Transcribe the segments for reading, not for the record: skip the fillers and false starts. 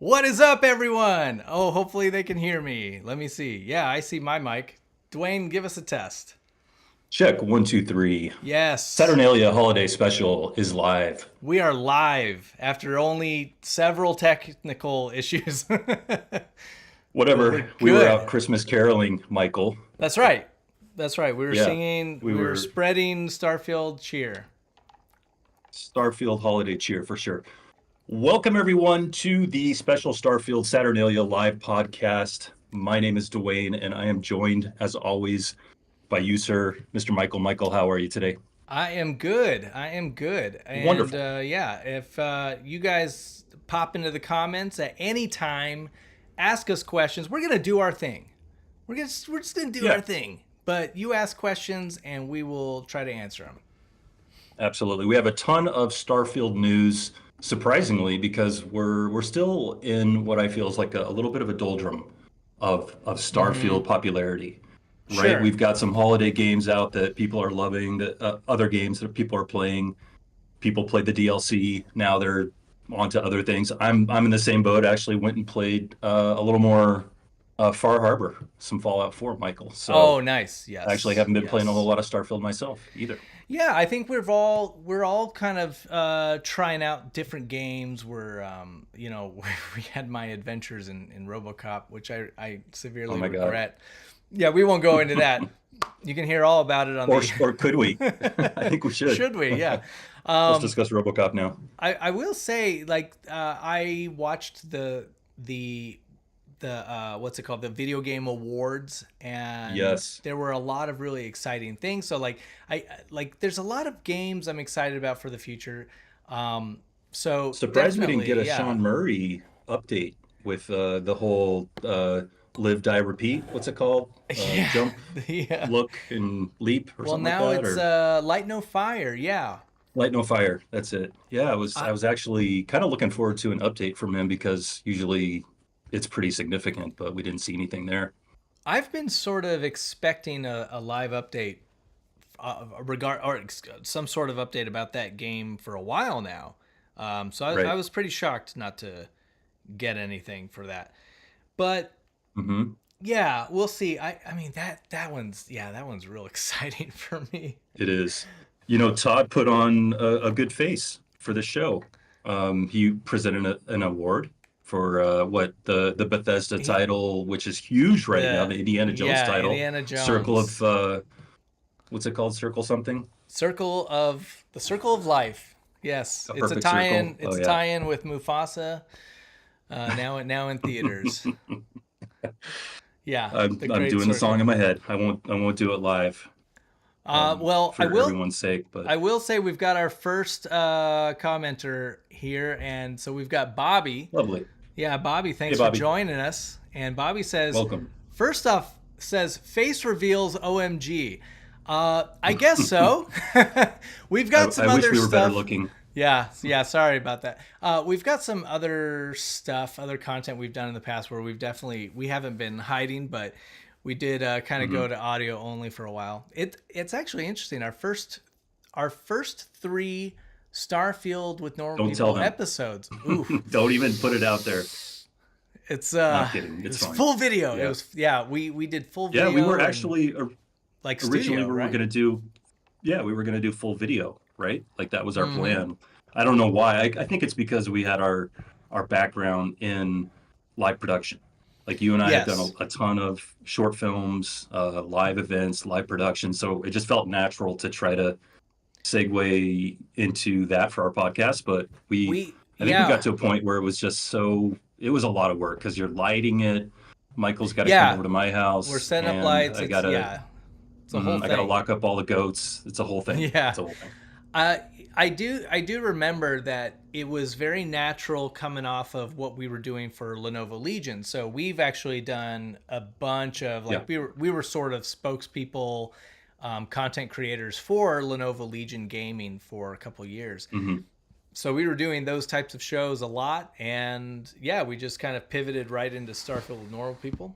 What is up, everyone? Oh, hopefully they can hear me. Let me see. Yeah, I see my mic. Duane, give us a test. Check 1, 2, 3. Yes, Saturnalia Holiday Special is live. we are live after only several technical issues. But we're Whatever. We were out good. Christmas caroling, Michael. That's right. That's right. We were Yeah, singing, we we were were spreading Starfield cheer. Starfield Holiday Cheer for sure. Welcome everyone to the special Starfield Saturnalia live podcast. My name is Duane, and I am joined, as always, by you, sir, Mr. Michael. Michael, how are you today? I am good. I am good. And Wonderful. yeah, if you guys pop into the comments at any time, ask us questions. We're gonna do our thing. We're just gonna do our Yeah, thing. But you ask questions, and we will try to answer them. absolutely. We have a ton of Starfield news, surprisingly, because we're still in what I feel is like a little bit of a doldrum of Mm-hmm. Starfield popularity, right? Sure. We've got some holiday games out that people are loving, that other games that people are playing. People played the DLC. Now they're on to other things. I'm in the same boat. Actually, went and played a little more Far Harbor, some Fallout 4, Michael. Oh, So nice. I actually Yes. haven't been playing a whole Yes. lot of Starfield myself either. Yeah, I think we're all kind of trying out different games. We had my adventures in RoboCop, which I Oh severely my God. regret. Yeah, we won't go into that. You can hear all about it on Or the. or could we? I think we should. Should we? Yeah. Let's Um, discuss RoboCop now. I will say, like, I watched the what's it called, the video game awards, and Yes. there were a lot of really exciting things. So there's a lot of games I'm excited about for the future. So Surprised we didn't get definitely, a yeah. Sean Murray update with the whole live, die, repeat. What's it called? Yeah, Jump, yeah. look, and leap, or Well, something like now that, it's or Light No Fire. Yeah. light, no fire. That's it. Yeah, I was I, I was actually kind of looking forward to an update from him because usually it's pretty significant, but we didn't see anything there. I've been sort of expecting a live update, some sort of update about that game for a while now. So I Right. was pretty shocked not to get anything for that. But Hmm. yeah, we'll see. I mean that one's real exciting for me. It is. Todd put on a good face for the show. He presented an award for what the Bethesda He, title, which is huge right now, the the Indiana Jones Yeah, title, Indiana Circle of Jones, what's it called? Circle something? Circle of Life. Yes, A it's a perfect circle. tie-in. Oh It's a yeah. tie-in with Mufasa. Now in theaters. Yeah, the I'm Great doing the song Circle. in my head. I won't do it live Well, for everyone's sake, but I will say we've got our first commenter here, and so we've got Bobby. lovely. Yeah, Bobby, Hey thanks for Bobby, joining us. And Bobby says, welcome. first off, says face reveals OMG. I guess so. We've I, got some I wish other we were better stuff. looking. Yeah, yeah. Sorry about that. We've got some other stuff, other content we've done in the past where we haven't been hiding, but we did kind of go Hmm. to audio only for a while. It's actually interesting. Our first three Starfield with normal Don't tell people them. episodes. Ooh, Don't even put it out there. it's I'm kidding. it It's was fine. full video. It Yeah. was yeah. We did full Yeah, we were video and actually like originally studio, we were right? gonna do yeah, we were gonna do full video, right? Like that was our Mm-hmm. plan. I don't know why. I think it's because we had our background in live production. Like you and I have done Yes. a ton of short films, live events, live production. So it just felt natural to try to segue into that for our podcast. But I think we got Yeah. to a point where it was just it was a lot of work because you're lighting it. Michael's got to come Yeah. over to my We're house, setting up and lights. It's yeah. It's a whole I gotta thing. lock up all the goats. It's a whole thing. Yeah. It's a whole thing. Uh, I do remember that it was very natural coming off of what we were doing for Lenovo Legion. So we've actually done a bunch of Yeah. like we were sort of spokespeople, content creators for Lenovo Legion Gaming for a couple years. Hmm. So we were doing those types of shows a lot, and yeah, we just kind of pivoted right into Starfield with normal people.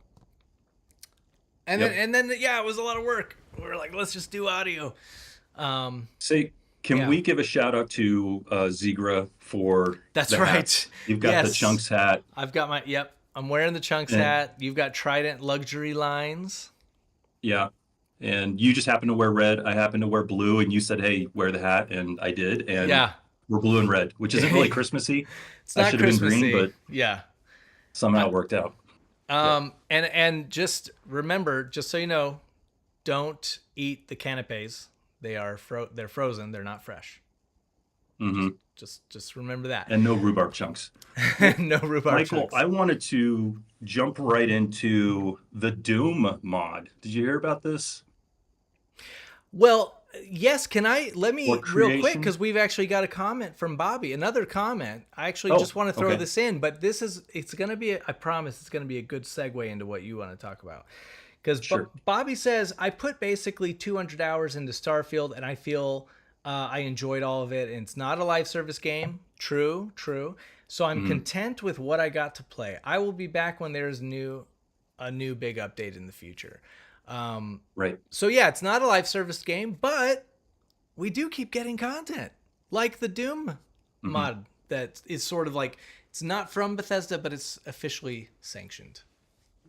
And then Yep. and then yeah, it was a lot of work. We were like, let's just do audio. Um, Say, Can Yeah, we give a shout out to Zegra for that's the right. hats? You've got the Yes, Chunks hat, I've got my, yep. I'm wearing the Chunks and hat. You've got Trident luxury lines. yeah, and you just happen to wear red. I happen to wear blue, and you said, "Hey, wear the hat," and I did, and Yeah. we're blue and red, which isn't really It's Christmassy. I not should have been green, Christmassy. but Yeah. somehow I, it worked out. Yep. and just remember, just so you know, don't eat the canapes. They're frozen. They're not fresh. Hmm. Just remember that. And no rhubarb chunks. Well, No rhubarb Michael, chunks. I wanted to jump right into the Doom mod. Did you hear about this? Well, yes, can I let Or me real quick creation? because we've actually got a comment from Bobby. Another comment. I actually Oh, just want to throw okay. this in, but it's going to be I promise it's going to be a good segue into what you want to talk about. Because Sure. Bobby says I put basically 200 hours into Starfield and I feel I enjoyed all of it. And it's not a live service game. True, true. So I'm Mhm. content with what I got to play. I will be back when there's a new big update in the future. Um, Right. so yeah, it's not a live service game, but we do keep getting content like the Doom Hmm. mod that is sort of like it's not from Bethesda, but it's officially sanctioned.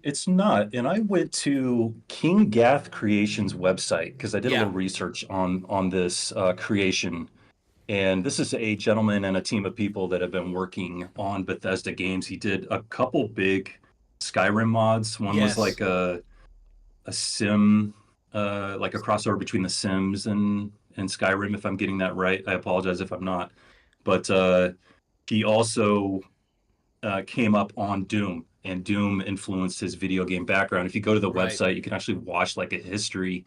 It's not. And I went to King Gath Creations website because I did a Yeah. little research on this creation. And this is a gentleman and a team of people that have been working on Bethesda games. He did a couple big Skyrim mods. One was Yes. like a sim, like a crossover between The Sims and Skyrim, if I'm getting that right. I apologize if I'm not. But he also came up on Doom, and Doom influenced his video game background. If you go to the Right. website, you can actually watch like a history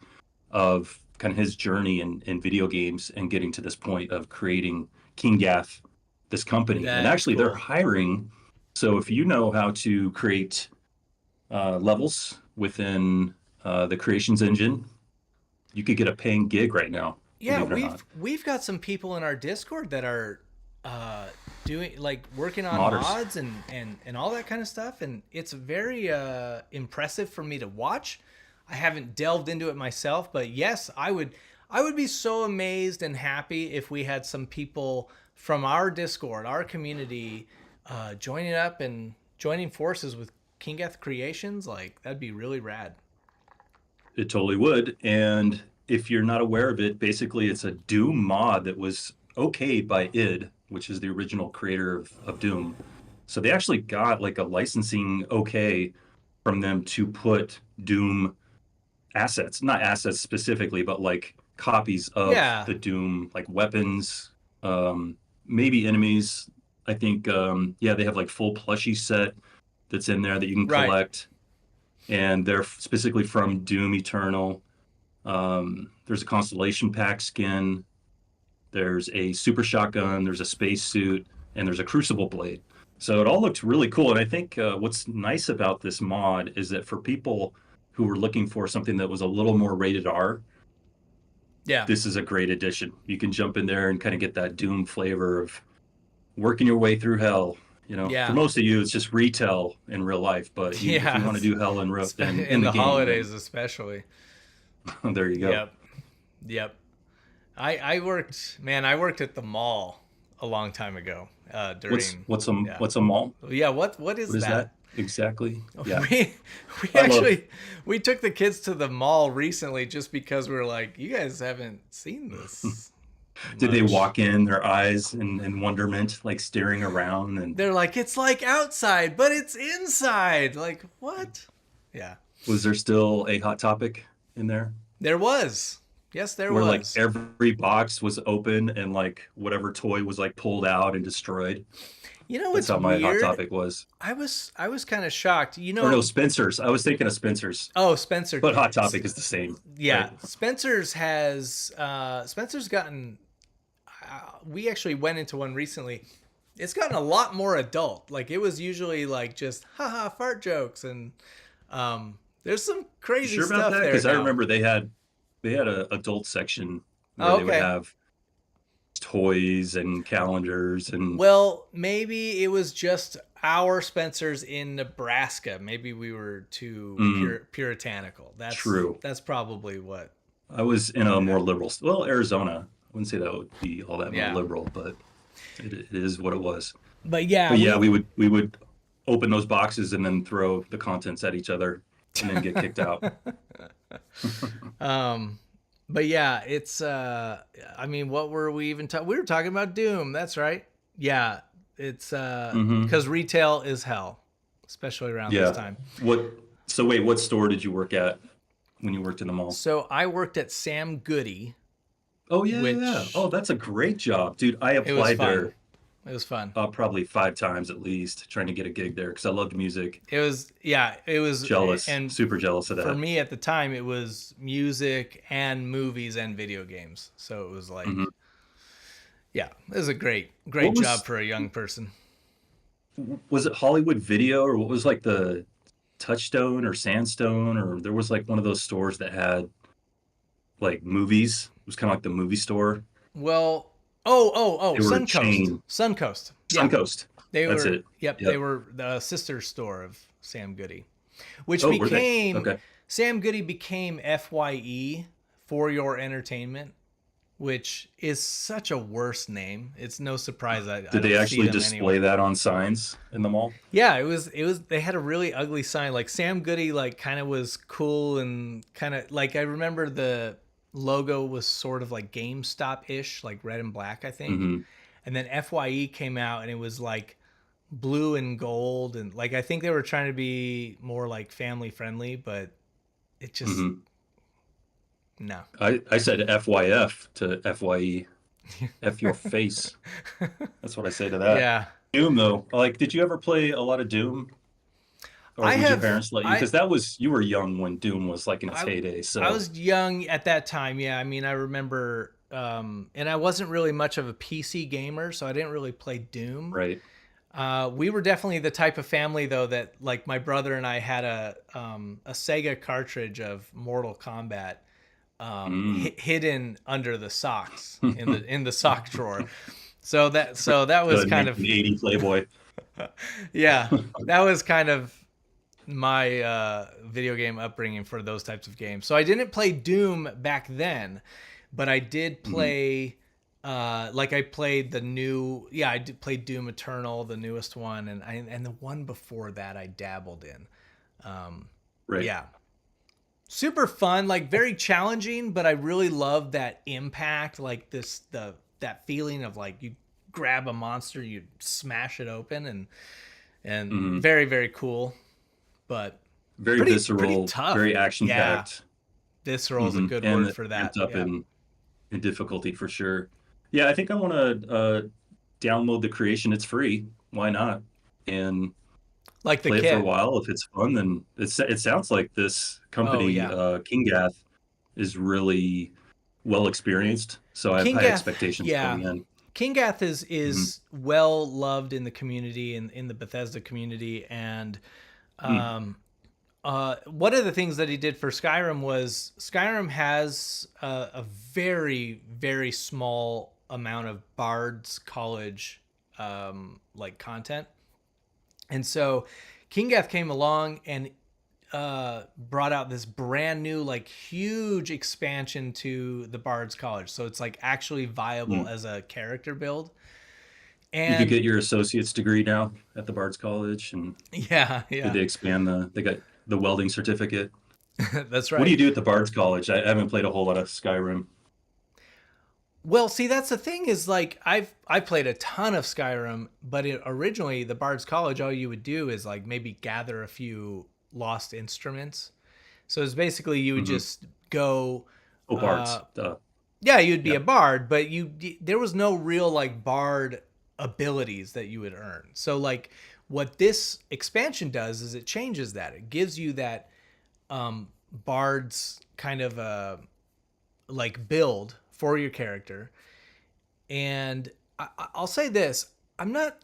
of kind of his journey in video games and getting to this point of creating King Gath, this company. And That's actually, they're cool. hiring. So if you know how to create levels within the creations engine, you could get a paying gig right now, Yeah, believe it or not. we've got some people in our Discord that are uh doing like working on Modders. mods and all that kind of stuff, and it's very impressive for me to watch. I haven't delved into it myself, but yes, I would be so amazed and happy if we had some people from our Discord, our community, joining up and joining forces with Kingeth Creations. Like that'd be really rad. It totally would. And if you're not aware of it, basically it's a Doom mod that was okayed by id, which is the original creator of Doom. So they actually got like a licensing okay from them to put Doom assets, not assets specifically, but like copies of Yeah, the Doom, like weapons, um, maybe enemies. I think, yeah, they have like full plushie set that's in there that you can right. collect, and they're specifically from Doom Eternal. There's a Constellation Pack skin. There's a super shotgun. There's a space suit, and there's a Crucible blade. So it all looked really cool. And I think what's nice about this mod is that for people who were looking for something that was a little more rated R, Yeah, this is a great addition. You can jump in there and kind of get that Doom flavor of working your way through hell. You know, for yeah. most of you, it's just retail in real life. But if you Yeah, want to do hell in in the the game, then holidays especially. there you go. Yep, yep. I worked, man. I worked at the mall a long time ago. What's During, what's a yeah, what's a mall? yeah. What What is is that that? exactly? Yeah, We we I love. actually we took the kids to the mall recently just because we were like, you guys haven't seen this Did they much. walk in, their eyes in wonderment, like staring around? And They're like, it's like outside, but it's inside. Like what? Yeah, was there still a hot topic in there? there was. Yes, there Where like was. every box was open and like whatever toy was like pulled out and destroyed. You know That's what's how my hot weird? topic was. I was kind of shocked. You Or no, know, Spencer's. I was thinking of Spencer's, oh Spencer, but hot topic is the same, yeah, right? Spencer's gotten. We actually went into one recently. It's gotten a lot more adult. Like it was usually like just haha fart jokes and there's some You crazy sure about stuff that? there Because I now. remember they had a adult section where Oh, they would okay. have toys and calendars and Well, maybe it was just our Spencers in Nebraska. Maybe we were too puritanical. true. That's probably what I was in a what more happened. liberal, well, Arizona. wouldn't say that would be all that more Yeah. liberal, but it is what it was. But yeah, But yeah, we we would open those boxes and then throw the contents at each other and then get kicked out. um but yeah, it's I mean, what were we even talking? We were talking about Doom. That's right. Yeah, it's Hmm. because retail is hell, especially around this Yeah. time. What? So wait, what store did you work at when you worked in the mall? So I worked at Sam Goody, Oh yeah, yeah, yeah. Oh, which that's a great job, dude. I it was applied fun. there It was fun. probably 5 times at least, trying to get a gig there because I loved music. It was, yeah, it was. Jealous, And super jealous of for that. me at the time, it was music and movies and video games. So it was Hmm. like, yeah, it was a great What job was for a young person. was it Hollywood Video or what was like the Touchstone or Sandstone or there was like one of those stores that had like movies. It was kind of like the movie store. Well, oh, They were a Suncoast. chain. Suncoast. Yeah. Suncoast. They That's were, it. yep, they Yep. were the sister store of Sam Goody, which Oh, were they? became, Okay. Sam Goody became FYE, For Your Entertainment, which is such a worse name. It's no surprise I Did they don't see actually them display anywhere. that on signs in the mall? Yeah, it was they had a really ugly sign. Like Sam Goody like kind of was cool and kind of like I remember the logo was sort of like GameStop-ish, like red and black, I think. Hmm. And then FYE came out and it was like blue and gold and like I think they were trying to be more like family friendly, but it just Hmm. no. I said FYF to FYE. F your face. That's what I say to that. Yeah. Doom though, like, did you ever play a lot of Doom, or I would your have parents let you? I Because that was you were young when Doom was like in its I heyday. I So was young at that time. Yeah, I mean, I remember, and I wasn't really much of a PC gamer, so I didn't really play Doom. right. We were definitely the type of family though that like my brother and I had a Sega cartridge of Mortal Kombat Mm. hidden under the socks in the sock drawer. So that The was kind of 1980 Playboy. yeah, that was kind of my video game upbringing for those types of games. So I didn't play Doom back then, but I did Mhm. play like I played the new yeah, I did play Doom Eternal, the newest one, and the one before that I dabbled in. Um Right. yeah. Super fun, like very challenging, but I really love that impact, like that feeling of like you grab a monster, you smash it open and Hmm. very very cool, but Very pretty visceral, tough. very action Yeah, packed. visceral is a Hmm. good And word it for ramped that. up Yeah, in difficulty for sure. Yeah, I think I want to download the creation. It's free. Why not? And like the play it for a kit. while. If it's fun, then it sounds like this Oh company, yeah, Kingath, is really well experienced. So I have high Kingath. expectations Yeah, going in. Kingath is Hmm. is well loved in the community and in the Bethesda community, and Hmm. um, one of the things that he did for Skyrim was Skyrim has a very very small amount of Bard's College like content, and so Kingath came along and brought out this brand new like huge expansion to the Bard's College, so it's like actually viable Hmm. as a character build, You could and get your associate's degree now at the Bard's College, and yeah, did yeah, they expand the? They got the welding certificate. that's What do you right. do at the Bard's College? I haven't played a whole lot of Skyrim. Well, see, that's the thing is like I played a ton of Skyrim, but originally the Bard's College, all you would do is like maybe gather a few lost instruments. So it's basically you would Hmm. just go, Oh, uh, Bards. yeah, you'd be a Yep. bard, but there was no real like bard abilities that you would earn. So like what this expansion does is it changes that. It gives you that bard's kind of like build for your character. And I'll say this: I'm not.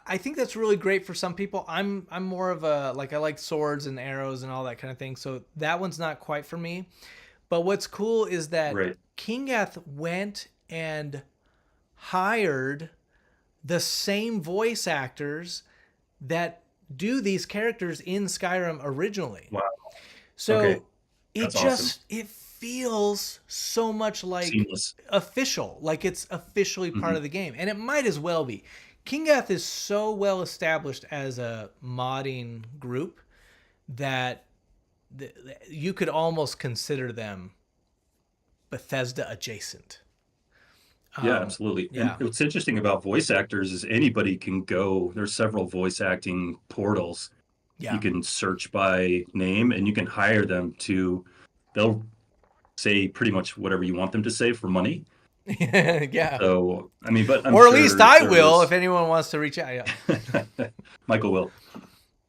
I think that's really great for some people. I'm more of a like I like swords and arrows and all that kind of thing. So that one's not quite for me. But what's cool is that Right. Kingath went and hired the same voice actors that do these characters in Skyrim originally. Wow. Okay. So it That's awesome. just it feels so much like Seamless. official, like it's officially part Hmm. of the game, and it might as well be. Kingath is so well established as a modding group that you could almost consider them Bethesda adjacent. Yeah, absolutely. And Yeah, what's interesting about voice actors is anybody can go. There's several voice acting portals. You yeah, can search by name and you can hire them to, they'll say pretty much whatever you want them to say for money. yeah. So, I mean, but I'm Or at least sure I will if there's anyone wants to reach out. Yeah, Michael will.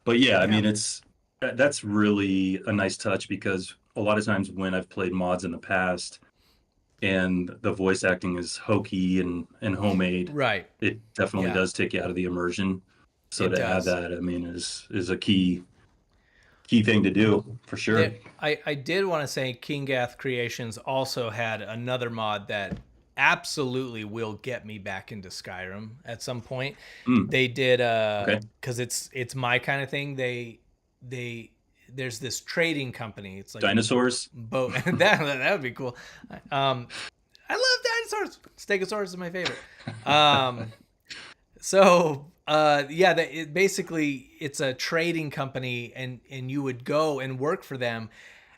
But yeah, I yeah, mean, that's really a nice touch because a lot of times when I've played mods in the past and the voice acting is hokey and homemade, right. it definitely Yeah, does take you out of the immersion. So it to have does. that, I mean, is a key thing to do for sure. There, I did want to say Kingath Creations also had another mod that absolutely will get me back into Skyrim at some point. Mm, They did okay. because it's my kind of thing. They there's this trading company. It's like a Dinosaurs. boat. That would be cool. Um, I love dinosaurs. Stegosaurus is my favorite. Um, yeah, basically it's a trading company, and you would go and work for them,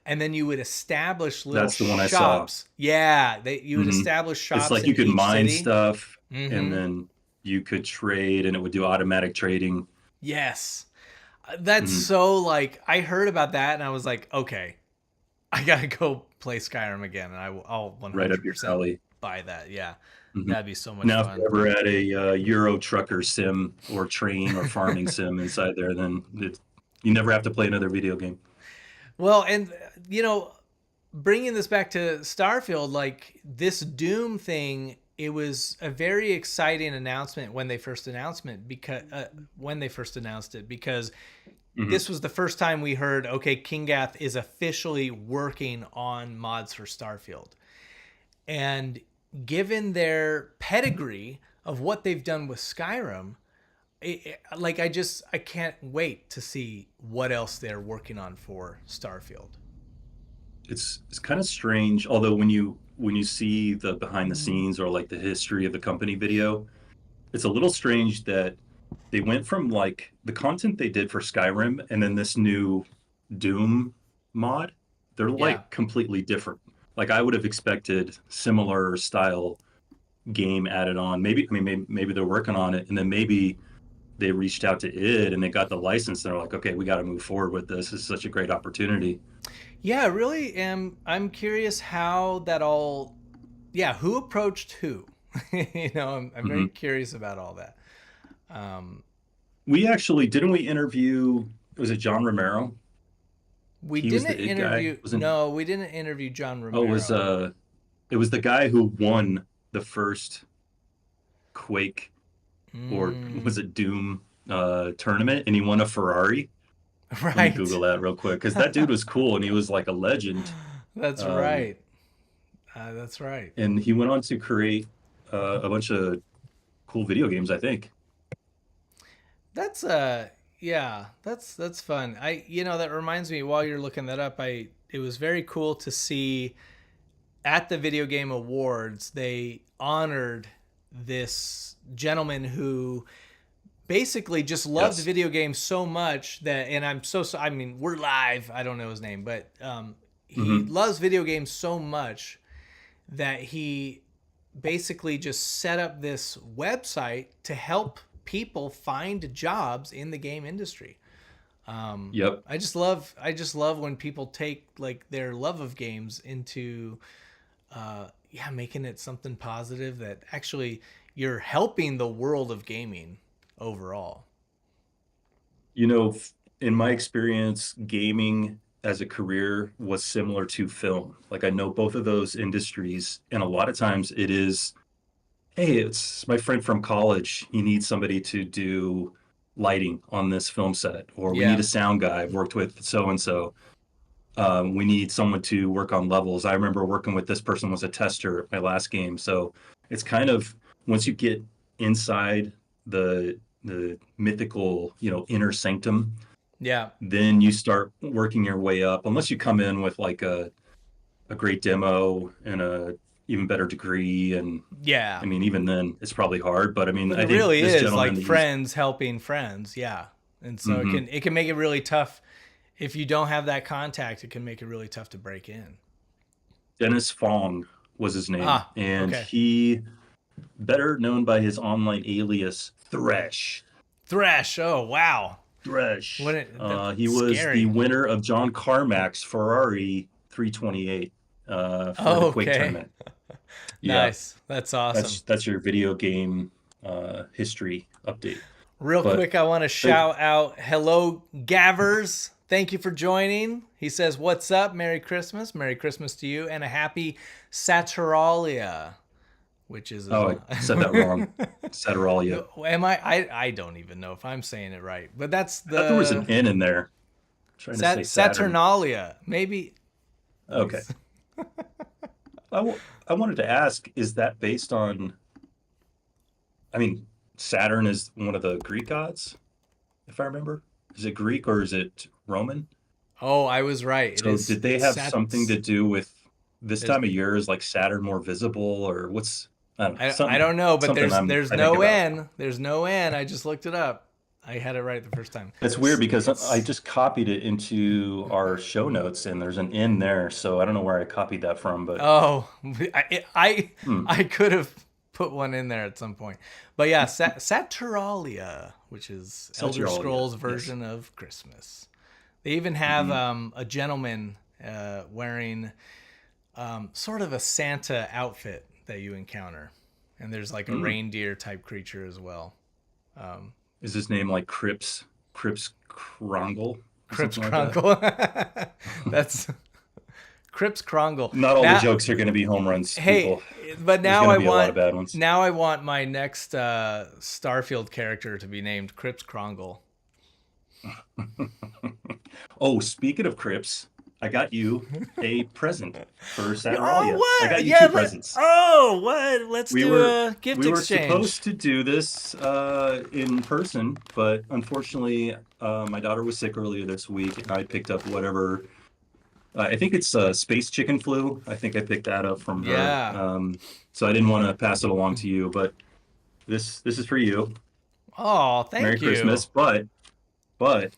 and then you would establish little That's the one I saw. shops. Yeah, you would Hmm. establish It's shops like you in could each mine city. stuff and Mm-hmm. then you could trade and it would do automatic trading. Yes, that's Hmm. so like I heard about that and I was like, okay, I gotta go play Skyrim again, and I'll Right up your 100% alley. buy that. Yeah, Hmm. that'd be so much Now, if fun. you're ever at a Euro trucker sim or train or farming sim inside there, then you never have to play another video game. Well, and you know, bringing this back to Starfield, like this Doom thing, it was a very exciting announcement when they first announced it, because Hmm. this was the first time we heard, okay, Kingath is officially working on mods for Starfield. And given their pedigree of what they've done with Skyrim, like I can't wait to see what else they're working on for Starfield. It's kind of strange, although when you see the behind the scenes or like the history of the company video, it's a little strange that they went from like the content they did for Skyrim and then this new Doom mod. They're Yeah. like completely different. Like I would have expected similar style game added on. Maybe I mean maybe they're working on it and then maybe they reached out to id and they got the license and they're like, okay, we got to move forward with this. This is such a great opportunity. Yeah, I really am. I'm curious how that all. Yeah, who approached who? I'm very Hmm. curious about all that. Um, We actually didn't we interview, was it John Romero? we He was didn't the id guy, interview. wasn't? No, we didn't interview John Oh, Romero. it was the guy who won the first Quake, or Mm, was it Doom tournament, and he won a Ferrari. Let me right. Google that real quick because that dude was cool and he was like a legend. That's Um, right. That's right. and he went on to create a bunch of cool video games, I think. That's yeah, that's fun. That reminds me, while you're looking that up, I it was very cool to see at the Video Game Awards, they honored this gentleman who basically just loved Yes. video games so much that, and I mean, we're live. I don't know his name, but he Hmm. loves video games so much that he basically just set up this website to help people find jobs in the game industry. Yep. I just love when people take like their love of games into yeah, making it something positive that actually you're helping the world of gaming overall. You know, in my experience, gaming as a career was similar to film. Like I know both of those industries, and a lot of times it is, hey, it's my friend from college. He needs somebody to do lighting on this film set, or we need Yeah. a sound guy. I've worked with so and so. We need someone to work on levels. I remember working with this person was a tester at my last game. So it's kind of once you get inside the mythical, inner sanctum, Yeah. then you start working your way up. Unless you come in with like a a great demo and a even better degree. And Yeah. I mean, even then, it's probably hard. But I mean, But I it think really this is gentleman like that he's friends helping friends. Yeah. And so hmm it can make it really tough if you don't have that contact. It can make it really tough to break in. Dennis Fong was his name, Ah, and okay. he better known by his online alias Thresh. Thresh. Oh, wow. Thresh. That's He was the scary. winner of John Carmack's Ferrari 328 for the Quake Okay. tournament. Yeah, Nice. That's awesome. that's your video game history update. Real But quick, I want to thank, shout out hello, Gavers. Thank you for joining. He says, "What's up? Merry Christmas. Merry Christmas to you, and a happy Saturalia," which is oh, I said that wrong. Saturalia. Am I don't even know if I'm saying it right, but that's I thought there was an the N in there. I'm trying to say Saturn. Saturnalia. Maybe. Let me Okay. see. I wanted to ask, is that based on, I mean, Saturn is one of the Greek gods, if I remember. Is it Greek or is it Roman? Oh, I was right. It So is. did they It's have Sat. something to do with this There's time of year? Is like Saturn more visible, or what's, I don't know, I don't know, but something there's I think no about. N. There's no N. I just looked it up. I had it right the first time. It's weird because I It's just copied it into our show notes and there's an N there, so I don't know where I copied that from, but oh, hmm, I could have put one in there at some point, but yeah, Saturalia, which is Elder Saturalia. Scrolls Yes. version of Christmas. They even have hmm a gentleman wearing sort of a Santa outfit that you encounter, and there's like a hmm reindeer type creature as well. Um, Is his name like Crips Krongle or Crips something like that? Crunkle. That's Crips Krongle. Not all the Now, jokes are going to be home runs, hey, people. but There's going to be a lot of bad ones. now I want my next Starfield character to be named Crips Krongle. Oh, speaking of Crips, I got you a present for Oh, Saturalia. I what? got you Yeah, two presents. what? Let's We do were a gift we were exchange. supposed to do this in person, but unfortunately, my daughter was sick earlier this week, and I picked up whatever. I think it's space chicken flu. I think I picked that up from her. Yeah. So I didn't want to pass it along to you, but this is for you. Oh, Merry thank you. Christmas. But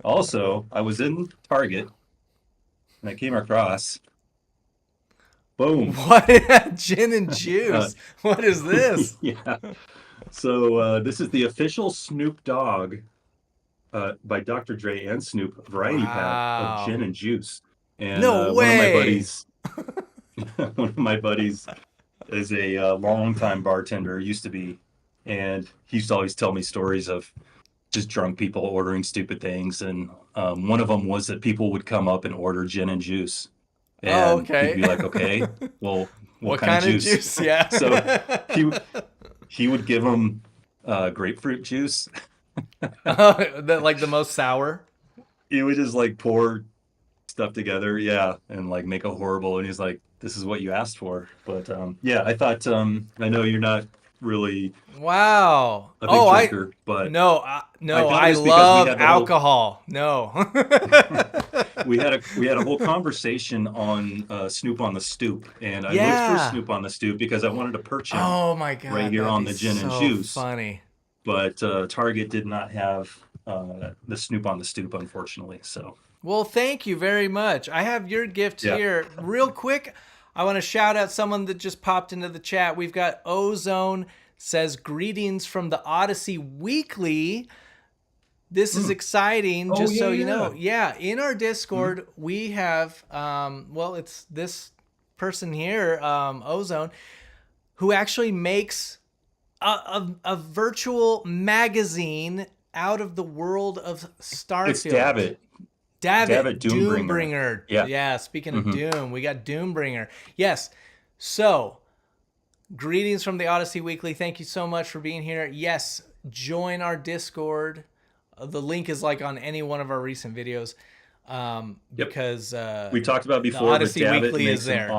also I was in Target and I came across boom. What? Gin and Uh, juice. What is this? yeah. So this is the official Snoop Dogg by Dr. Dre and Snoop variety pack of Wow. gin and juice. And No way. one of my buddies is a longtime bartender, used to be, and he used to always tell me stories of just drunk people ordering stupid things. And one of them was that people would come up and order gin and juice, Oh, and he'd okay. be like, "Okay, well, what What kind of kind of juice?" juice? Yeah. So he he would give them grapefruit juice. Like the most sour. He would just like pour stuff together, yeah, and like make a horrible. And he's like, "This is what you asked for." But yeah, I thought I know you're not really Wow. a big Oh, drinker, but I no, thought it I was because love alcohol. No. we had a whole conversation on Snoop on the Stoop, and I looked for Yeah. Snoop on the Stoop because I wanted to perch him Oh my right God, here that'd on be the gin and so juice, funny. but Target did not have the Snoop on the Stoop, unfortunately. So Well, thank you very much. I have your gift yeah. here. Real quick, I want to shout out someone that just popped into the chat. We've got Ozone says greetings from the Odyssey Weekly. This is Mm. exciting, Oh just yeah, so you know. yeah. Yeah, in our Mhm. Discord, we have well, it's this person here, Ozone, who actually makes a virtual magazine out of the world of It's Starfield. Davitt. Davitt, Davitt Doombringer. Doombringer. Yeah. Yeah, speaking of hmm Doom, we got Doombringer. Yes. So, greetings from the Odyssey Weekly. Thank you so much for being here. Yes, join our Discord. The link is like on any one of our recent videos Yep. because We talked about the before, but Odyssey Davitt Weekly is makes an there.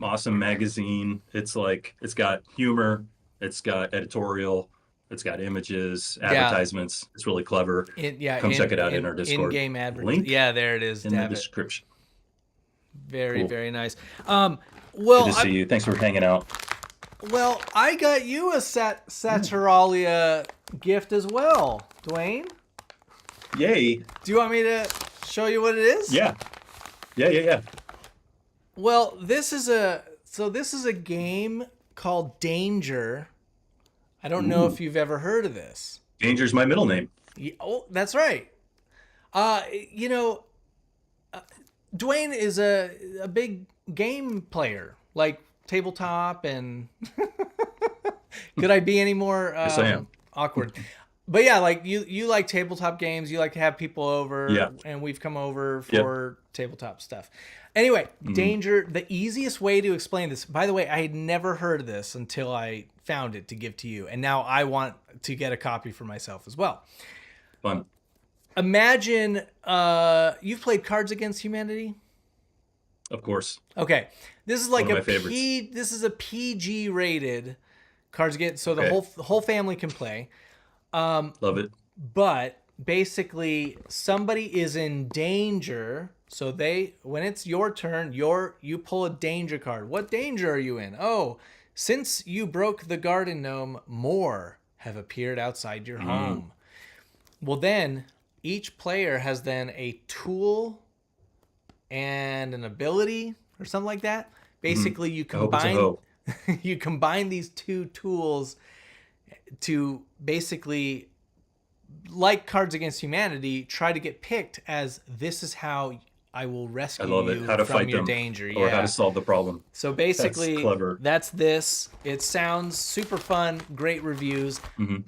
awesome magazine. It's like it's got humor, it's got editorial, it's got images, Yeah, advertisements. It's really clever. yeah, Come check it out in our in Discord. game advert. Link Yeah, there it is, in the Davitt. description. Very, Cool. very nice. Good Well, to see you. Thanks for hanging out. I got you a Saturalia gift as well, Duane. Yay. Do you want me to show you what it is? Yeah. Yeah. Well, this is a game called Danger. I don't know Ooh. if you've ever heard of this. Danger's my middle name. Oh, that's right. You know, Duane is a big game player, like tabletop, and could I be any more Yes, I am. awkward? But yeah, like you like tabletop games. You like to have people Yeah. over, and we've come over Yep. for tabletop stuff. Anyway, Danger. The easiest way to explain this. By the way, I had never heard of this until I found it to give to you, and now I want to get a copy for myself as well. Fun. Imagine you've played Cards Against Humanity. Of course. Okay, this is like One of my favorites. This is a PG rated Cards Against, so Okay. the whole family can play. Love it. But basically, somebody is in danger. So when it's your turn, you pull a danger card. What danger are you in? Oh, since you broke the garden gnome, more have appeared outside your home. Well, then each player has then a tool and an ability or something like that. Basically, you I hope it's a combine hoe. you combine these two tools to basically, like Cards Against Humanity, try to get picked as this is how I will rescue I love it. you How to from fight your them danger. or Yeah. how to solve the problem. So basically, That's clever. that's this. It sounds super fun. Great reviews.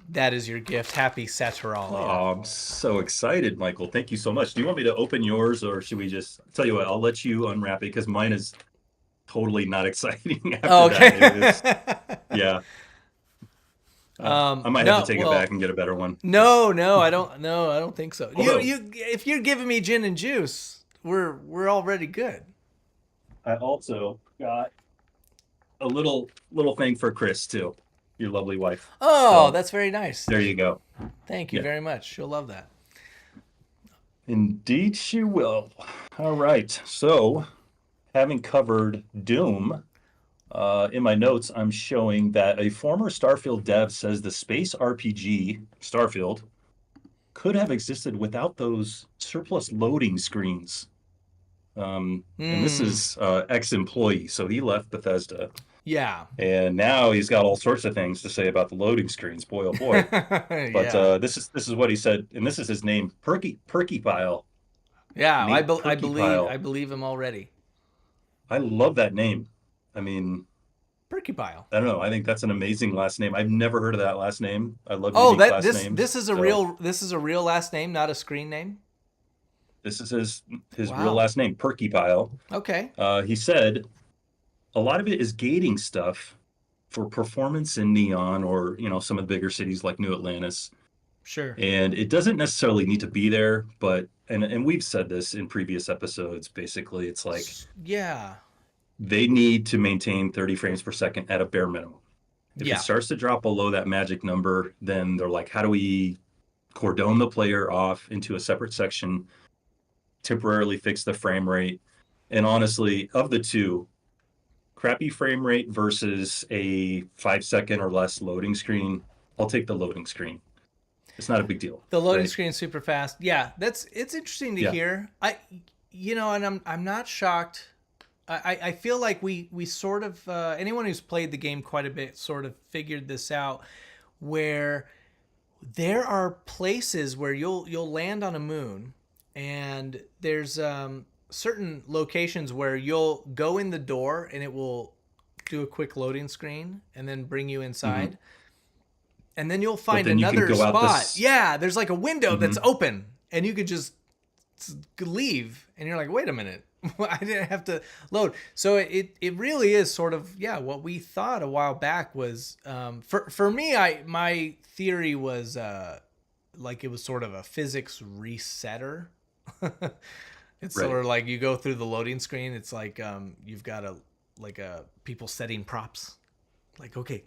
That is your gift. Happy Saturalia. Oh, I'm so excited, Michael. Thank you so much. Do you want me to open yours or should we just tell you what? I'll let you unwrap it because mine is totally not exciting after Okay. that. Yeah. I might have to take it back and get a better one. No, I don't. No, I don't think so. Although- If you're giving me gin and juice, we're already good. I also got a little thing for Chris too, your lovely wife. Oh, So, that's very nice. there you go. Thank you Yeah. very much. She'll love that. Indeed, she will. All right. So, having covered Doom, in my notes, I'm showing that a former Starfield dev says the space RPG Starfield could have existed without those surplus loading screens. And this is ex-employee, so he left Bethesda, Yeah. and now he's got all sorts of things to say about the loading screens. Boy, oh boy! But Yeah. this is what he said, and this is his name, Perky Pile. Yeah, Nate Perky Pile. I believe him already. I love that name. I mean, Perky Pile. I don't know. I think that's an amazing last name. I've never heard of that last name. I love Oh, unique last names. this is a real last name, not a screen name. This is his Wow. real last name, Perky Pile. Okay. He said a lot of it is gating stuff for performance in Neon or some of the bigger cities like New Atlantis, Sure. and it doesn't necessarily need to be there. But and we've said this in previous episodes. Basically, it's like Yeah. they need to maintain 30 frames per second at a bare minimum. If Yeah. it starts to drop below that magic number, then they're like, how do we cordon the player off into a separate section, temporarily fix the frame rate? And honestly, of the two, crappy frame rate versus a 5-second or less loading screen, I'll take the loading screen. It's not a big deal. The loading right? screen is super fast. Yeah, it's interesting to Yeah. hear. And I'm not shocked. I feel like we sort of anyone who's played the game quite a bit sort of figured this out, where there are places where you'll land on a moon, and there's certain locations where you'll go in the door and it will do a quick loading screen and then bring you inside. And then you'll find then you can another go out spot. Yeah, there's like a window that's open and you could just leave and you're like, wait a minute. I didn't have to load. So it really is sort of, what we thought a while back was, for me, my theory was like it was sort of a physics resetter. It's Right. sort of like you go through the loading screen. It's like you've got people setting props. Like, okay,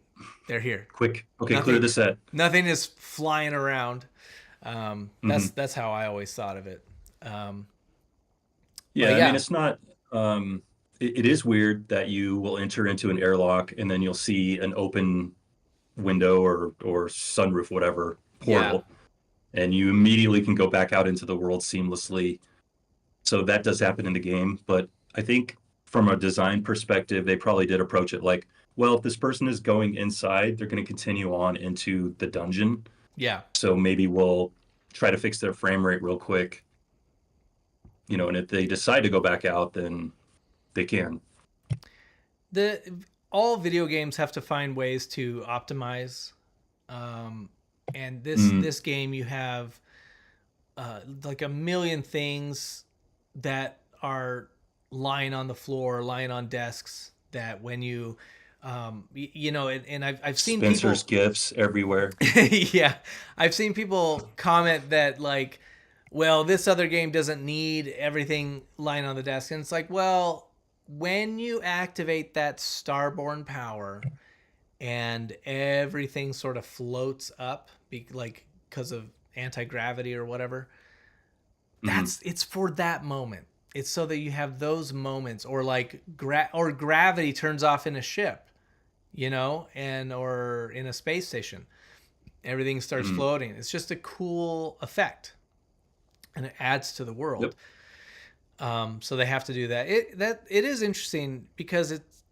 they're here. Quick. Okay, Nothing- clear the set. Nothing is flying around. That's how I always thought of it. Yeah, But I mean, it's not It is weird that you will enter into an airlock and then you'll see an open window or sunroof, whatever, Yeah. portal, and you immediately can go back out into the world seamlessly. So that does happen in the game, but I think from a design perspective, they probably did approach it like, well, if this person is going inside, they're going to continue on into the dungeon. Yeah. So maybe we'll try to fix their frame rate real quick, and if they decide to go back out, then they can. The all video games have to find ways to optimize. And Mm, this game, you have like a million things that are lying on the floor, lying on desks. That when you, and I've seen Spencer's people, gifts everywhere. yeah, I've seen people comment that like, well, this other game doesn't need everything lying on the desk, and it's like, well, when you activate that starborn power and everything sort of floats up, like because of anti-gravity or whatever, Hmm. it's for that moment. It's so that you have those moments, or like gravity turns off in a ship, and or in a space station, everything starts Hmm. floating. It's just a cool effect, and it adds to the world. Yep. So they have to do that. It is interesting because it's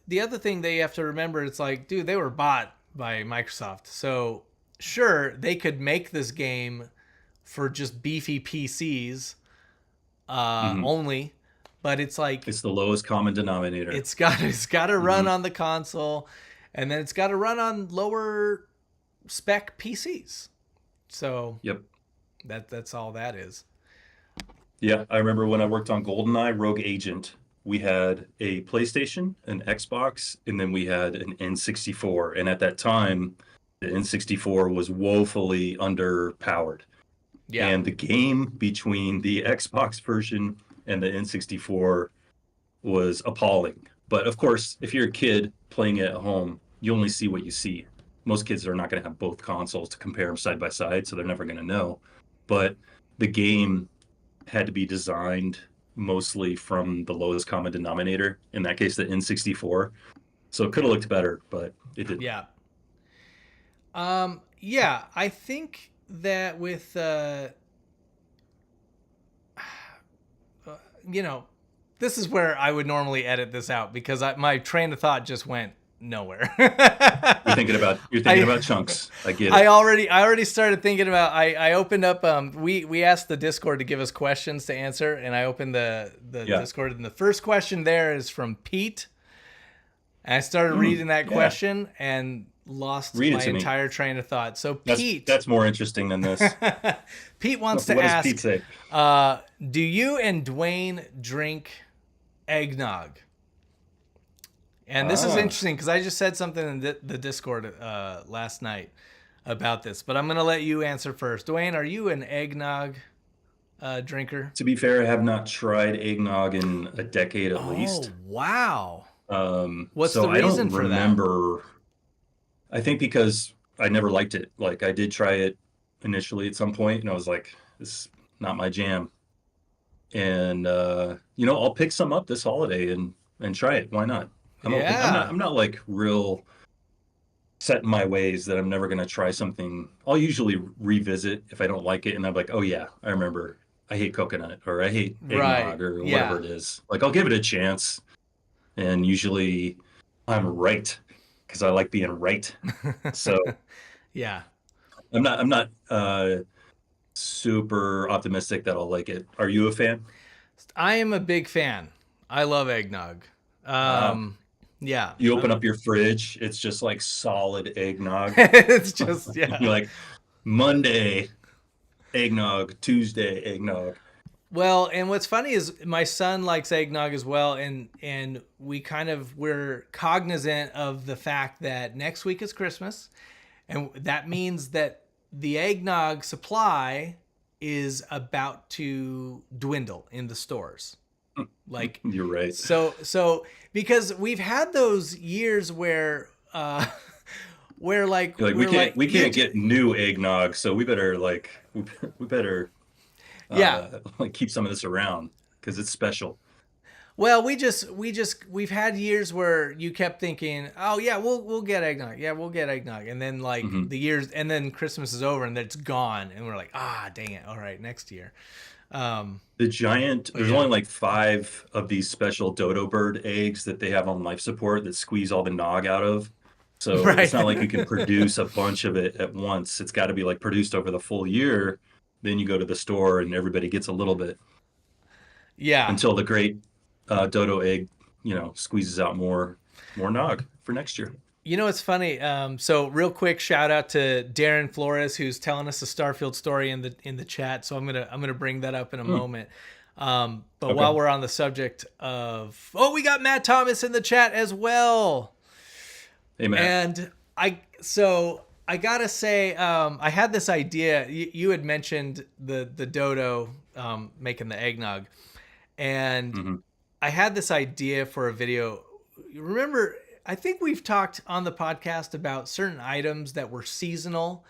the other thing they have to remember. It's like, dude, they were bought by Microsoft, so sure they could make this game for just beefy PCs Hmm. only, but it's like It's the lowest common denominator. it's got to run Hmm. on the console, and then it's got to run on lower spec PCs. So Yep. that's all that is. Yeah, I remember when I worked on GoldenEye Rogue Agent, we had a PlayStation, an Xbox, and then we had an N64. And at that time, the N64 was woefully underpowered. Yeah, And the game between the Xbox version and the N64 was appalling. But of course, if you're a kid playing it at home, you only see what you see. Most kids are not going to have both consoles to compare them side by side, so they're never going to know. But the game had to be designed mostly from the lowest common denominator, in that case, the N64. So it could have looked better, but it didn't. yeah. Yeah, I think that with you know, this is where I would normally edit this out because my train of thought just went nowhere. You're thinking I about chunks. I get I it. already started thinking about. I opened up. We asked the Discord to give us questions to answer, and I opened the Yeah. Discord, and the first question there is from Pete. And I started Mm, reading that yeah. question and lost Read it my to me. entire train of thought. So That's Pete, that's more interesting than this. Pete wants to What does Pete ask, say? do you and Duane drink eggnog? And this is Ah, interesting because I just said something in the Discord last night about this, but I'm going to let you answer first. Duane, are you an eggnog drinker? to be fair, I have not tried eggnog in a decade at Oh, least. wow. What's So the I reason don't for that? remember. I think because I never liked it. Like I did try it initially at some point, and I was like, "This is not my jam." And I'll pick some up this holiday and try it. Why not? I'm open. I'm not. Yeah. I'm not like real set in my ways that I'm never gonna try something. I'll usually revisit if I don't like it, and I'm like, "Oh yeah, I remember. I hate coconut, or I hate Right. eggnog, or whatever Yeah. it is." Like I'll give it a chance, and usually I'm right because I like being right. So Yeah. I'm not super optimistic that I'll like it. Are you a fan? I am a big fan. I love eggnog. Wow. Um, yeah. You open up your fridge, it's just like solid eggnog. It's just, You're yeah. like Monday eggnog, Tuesday eggnog. Well, and what's funny is my son likes eggnog as well, and we're cognizant of the fact that next week is Christmas, and that means that the eggnog supply is about to dwindle in the stores. Like, You're right. so because we've had those years where where like You're like we're like we you can't get new eggnog, so we better yeah. like keep some of this around because it's special. Well, we've had years where you kept thinking, oh yeah, we'll get eggnog, yeah, we'll get eggnog, and then like Hmm. the years, and then Christmas is over and it's gone, and we're like, ah, dang it, all right, next year. The giant, But there's yeah, only like 5 of these special dodo bird eggs that they have on life support that squeeze all the nog out of. So it's right, not like you can produce a bunch of it at once. It's got to be like produced over the full year. Then you go to the store and everybody gets a little bit yeah. until the great dodo egg, squeezes out more nog for next year. You know, it's funny. So real quick, shout out to Darren Flores, who's telling us a Starfield story in the chat. So I'm gonna bring that up in a Mm, moment. But okay. while we're on the subject of, oh, we got Matt Thomas in the chat as well. Hey, Matt. And I gotta say, I had this idea. You had mentioned the dodo making the eggnog, and Hmm. I had this idea for a video. Remember, I think we've talked on the podcast about certain items that were seasonal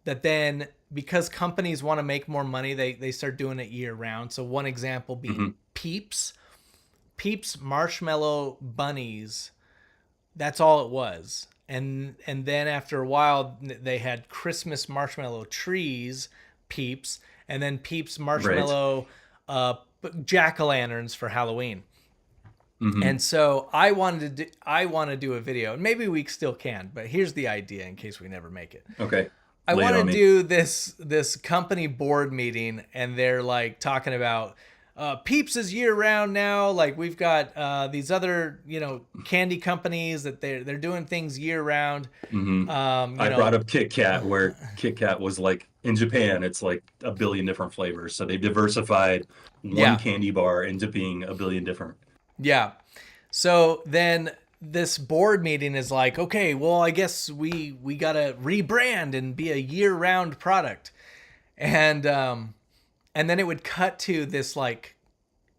that then because companies want to make more money, they start doing it year round. So one example being Hmm. Peeps. Peeps marshmallow bunnies. That's all it was. And then after a while they had Christmas marshmallow trees, Peeps, and then Peeps Right. marshmallow jack-o'-lanterns for Halloween. Hmm. And so I want to do a video, and maybe we still can, but here's the idea in case we never make it. Okay. I Lay it want to on me. do this company board meeting, and they're like talking about Peeps is year round now. Like we've got these other candy companies that they're doing things year round. Hmm. Um, you I brought know, up Kit Kat, where Kit Kat was like in Japan, it's like a billion different flavors. So they've diversified one yeah, candy bar into being a billion different. yeah. So then this board meeting is like, okay, well, I guess we gotta rebrand and be a year round product, and and then it would cut to this like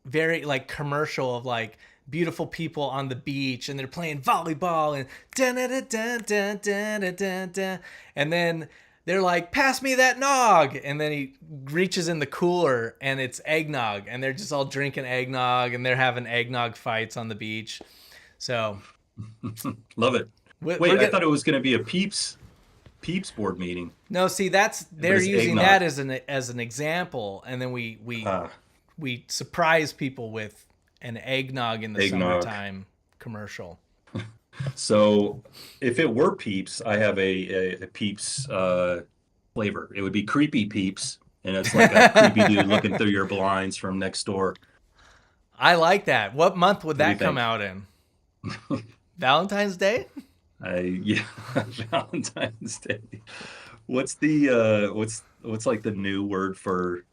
very like commercial of like beautiful people on the beach and they're playing volleyball and dun, dun, dun, dun, dun, dun, dun, dun. And then they're like, pass me that nog, and then he reaches in the cooler and it's eggnog, and they're just all drinking eggnog and they're having eggnog fights on the beach. So Love it. we're Wait, I gonna thought it was going to be a Peeps board meeting, no, see, that's but they're it's using that eggnog. as an example, and then Ah, we surprise people with an eggnog in the eggnog. summertime commercial. So if it were Peeps, I have a Peeps flavor. It would be creepy Peeps, and it's like a creepy dude looking through your blinds from next door. I like that. What month would What do you that come think? out in? Valentine's Day? Yeah, Valentine's Day. What's what's like the new word for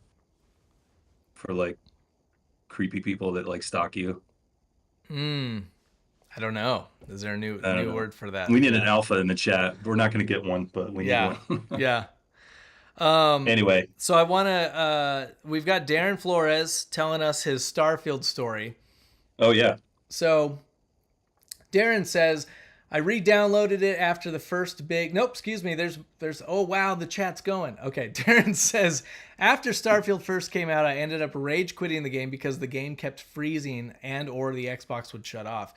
like creepy people that like stalk you? Hmm. I don't know. Is there a I don't new know. word for that? We need an Yeah. alpha in the chat. We're not going to get one, but we need Yeah. one. Yeah. Um Anyway, so I want to we've got Darren Flores telling us his Starfield story. oh yeah. So Darren says, I re-downloaded it after the first big. Nope, excuse me. There's. Oh wow, the chat's going. Okay, Darren says after Starfield first came out, I ended up rage quitting the game because the game kept freezing and or the Xbox would shut off.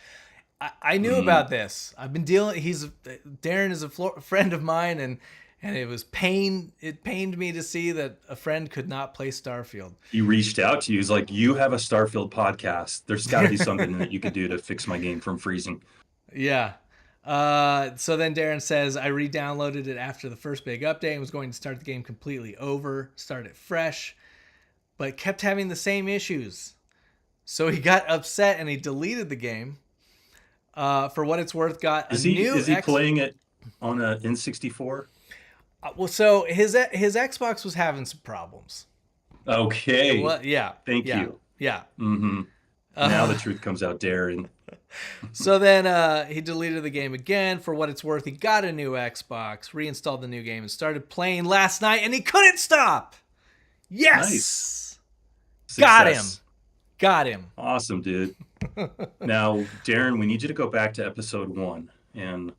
I knew Mm. about this. I've been dealing. Darren is a friend of mine, and it was pain. It pained me to see that a friend could not play Starfield. He reached out to you. He's like, "You have a Starfield podcast. There's got to be something that you could do to fix my game from freezing." Yeah. So then Darren says, I re-downloaded it after the first big update and was going to start the game completely over, start it fresh, but kept having the same issues. So he got upset and he deleted the game. For what it's worth, got a new Is he playing it on a N64? well, so his Xbox was having some problems. It Okay. was yeah, Thank yeah, you. yeah. Hmm. Now the truth comes out, Darren. So then he deleted the game again. For what it's worth, he got a new Xbox, reinstalled the new game, and started playing last night, and he couldn't stop. Nice. Yes! Got him. Success. Got him. Awesome, dude. Now, Darren, we need you to go back to episode 1 and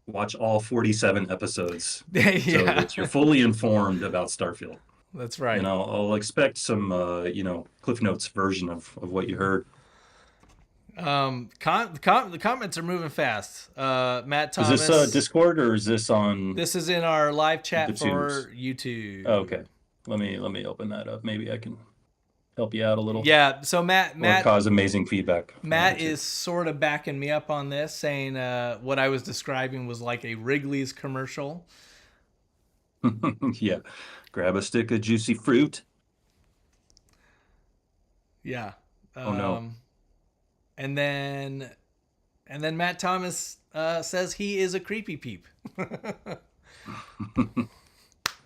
watch all 47 episodes so Yeah, that you're fully informed about Starfield. that's And right. I'll expect some, Cliff Notes version of what you heard. The comments are moving fast. Matt Is this Thomas. Discord or is this on This is in our live the chat tubes? for Oh, YouTube. okay. Let me open that up. Maybe I can help you out a little Yeah. So Matt or Matt cause amazing feedback. One of the Matt two. is sort of backing me up on this, saying what I was describing was like a Wrigley's commercial. Yeah. Grab a stick of juicy fruit. Yeah. Oh no. Um, and then Matt Thomas says he is a creepy peep.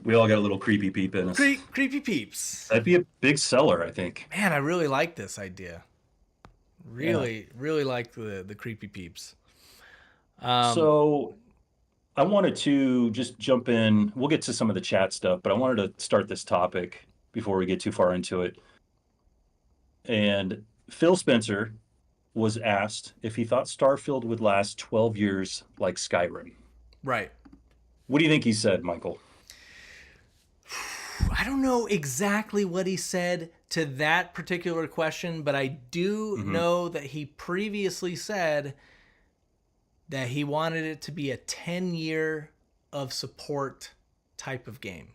We all got a little creepy peep in us. Creepy peeps. That'd be a big seller, I think. Man, I really like this idea. Yeah. Really like the creepy peeps. Um, So I wanted to just jump in. We'll get to some of the chat stuff, but I wanted to start this topic before we get too far into it. And Phil Spencer was asked if he thought Starfield would last 12 years like Skyrim. right. What do you think he said, Michael? I don't know exactly what he said to that particular question, but I do Mm-hmm. know that he previously said that he wanted it to be a 10-year of support type of game.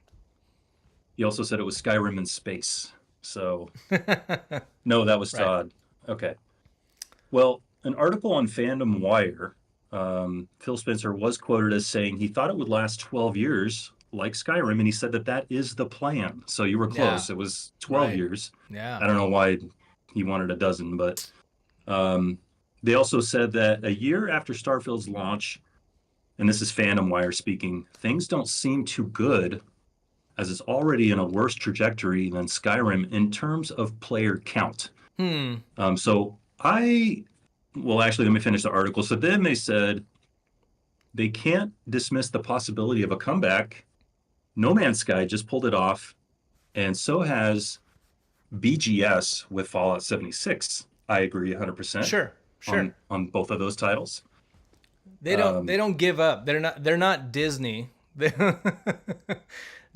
He also said it was Skyrim in space. So, no, that was Right. Todd. Okay. Well, an article on Fandom Wire, Phil Spencer was quoted as saying he thought it would last 12 years like Skyrim, and he said that that is the plan. So you were Yeah. close. It was 12 Right. years. Yeah. I don't know why he wanted a dozen, but um, they also said that a year after Starfield's launch, and this is Fandom Wire speaking, things don't seem too good as it's already in a worse trajectory than Skyrim in terms of player count. Hmm. So well, actually, let me finish the article. So then they said they can't dismiss the possibility of a comeback. No Man's Sky just pulled it off, and so has BGS with Fallout 76. I agree 100% Sure. Sure. on both of those titles. They Um, don't give up. They're not Disney.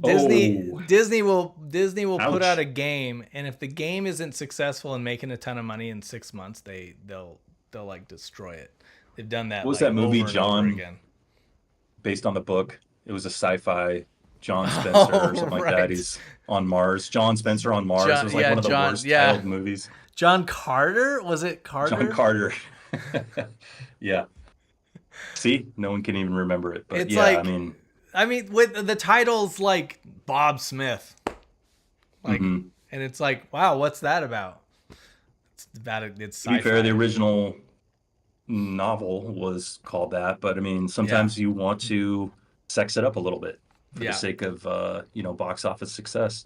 oh, Disney will put out ouch. a game, and if the game isn't successful and making a ton of money in 6 months, they'll like destroy it. They've done that What was like that movie, over and over John, again. based on the book? It was a sci-fi John Spencer or Oh something like that. right, He's on Mars. John Spencer on Mars. It was like one of the worst Yeah, titled movies. John Carter, was it John Carter? Carter. Yeah. See, no one can even remember it. But It's yeah, like, I mean, with the titles like Bob Smith, like, mhm. and it's like, wow, what's that about? It's To be fair, the sci-fi. original novel was called that, but I mean, Yeah, sometimes you want to sex it up a little bit for the yeah. sake of box office success.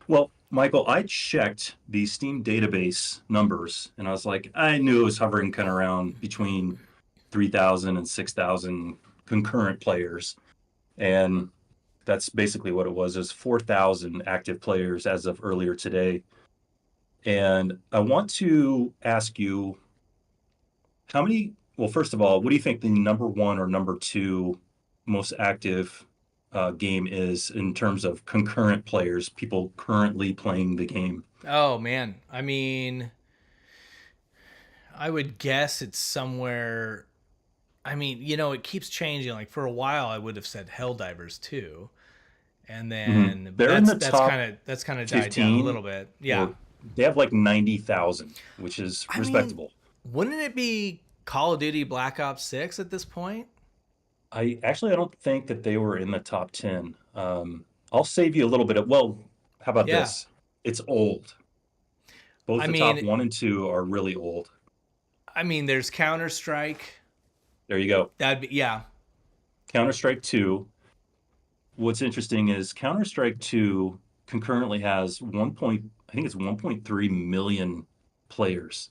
Well, Michael, I checked the Steam database numbers, and I was like, I knew it was hovering kind of around between 3,000 and 6,000 concurrent players, and that's basically what it was. It was 4,000 active players as of earlier today. And I want to ask you how many, well, first of all, what do you think the number one or number two most active game is in terms of concurrent players, people currently playing the game? Oh man, I mean, I would guess it's somewhere. I mean, it keeps changing. Like for a while, I would have said Helldivers too, and Hmm. then but They're in that's the top that's kind of died down a 15, little bit. Yeah, or they have like 90,000, which is I mean, respectable. wouldn't it be Call of Duty Black Ops 6 at this point? I don't think that they were in the top 10. I'll save you a little bit of, well, how about Yeah, this? It's old. Both I the top mean, one and two are really old. there's Counter Strike. There you go. That'd be yeah. Counter-Strike 2. What's interesting is Counter-Strike 2 concurrently has I think it's 1.3 million players.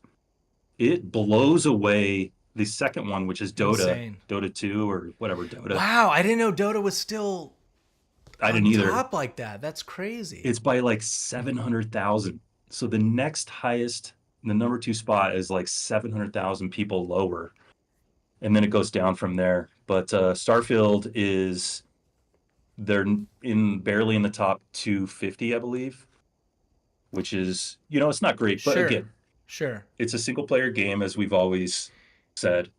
It blows away the second one, which is Insane. Dota 2 or whatever Dota. Wow, I didn't know Dota was still I on didn't either. top like that. That's crazy. It's by like 700,000. So the next highest, the number two spot is like 700,000 people lower. And then it goes down from there. But Starfield is, they're in barely in the top 250, I believe, which is, it's not great. But Sure. again, Sure. It's a single player game, as we've always said.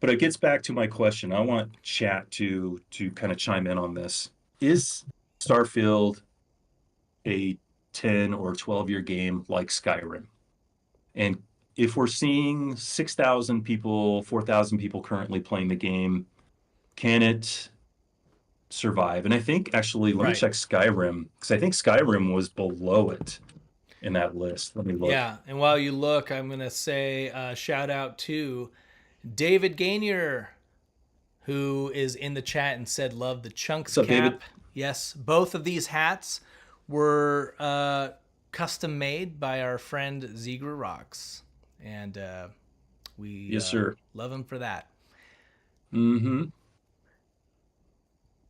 But it gets back to my question. I want chat to kind of chime in on this. Is Starfield a 10 or 12-year game like Skyrim? And if we're seeing 6,000 people, 4,000 people currently playing the game, can it survive? And I think actually, let me Right. check Skyrim, because I think Skyrim was below it in that list. Let me look. Yeah. And while you look, I'm going to say shout out to David Gainier, who is in the chat and said, love the Chunks What's up, David? cap. Yes, both of these hats were custom made by our friend Zegra Rocks. And we Yes, sir. love him for that. Mm-hmm.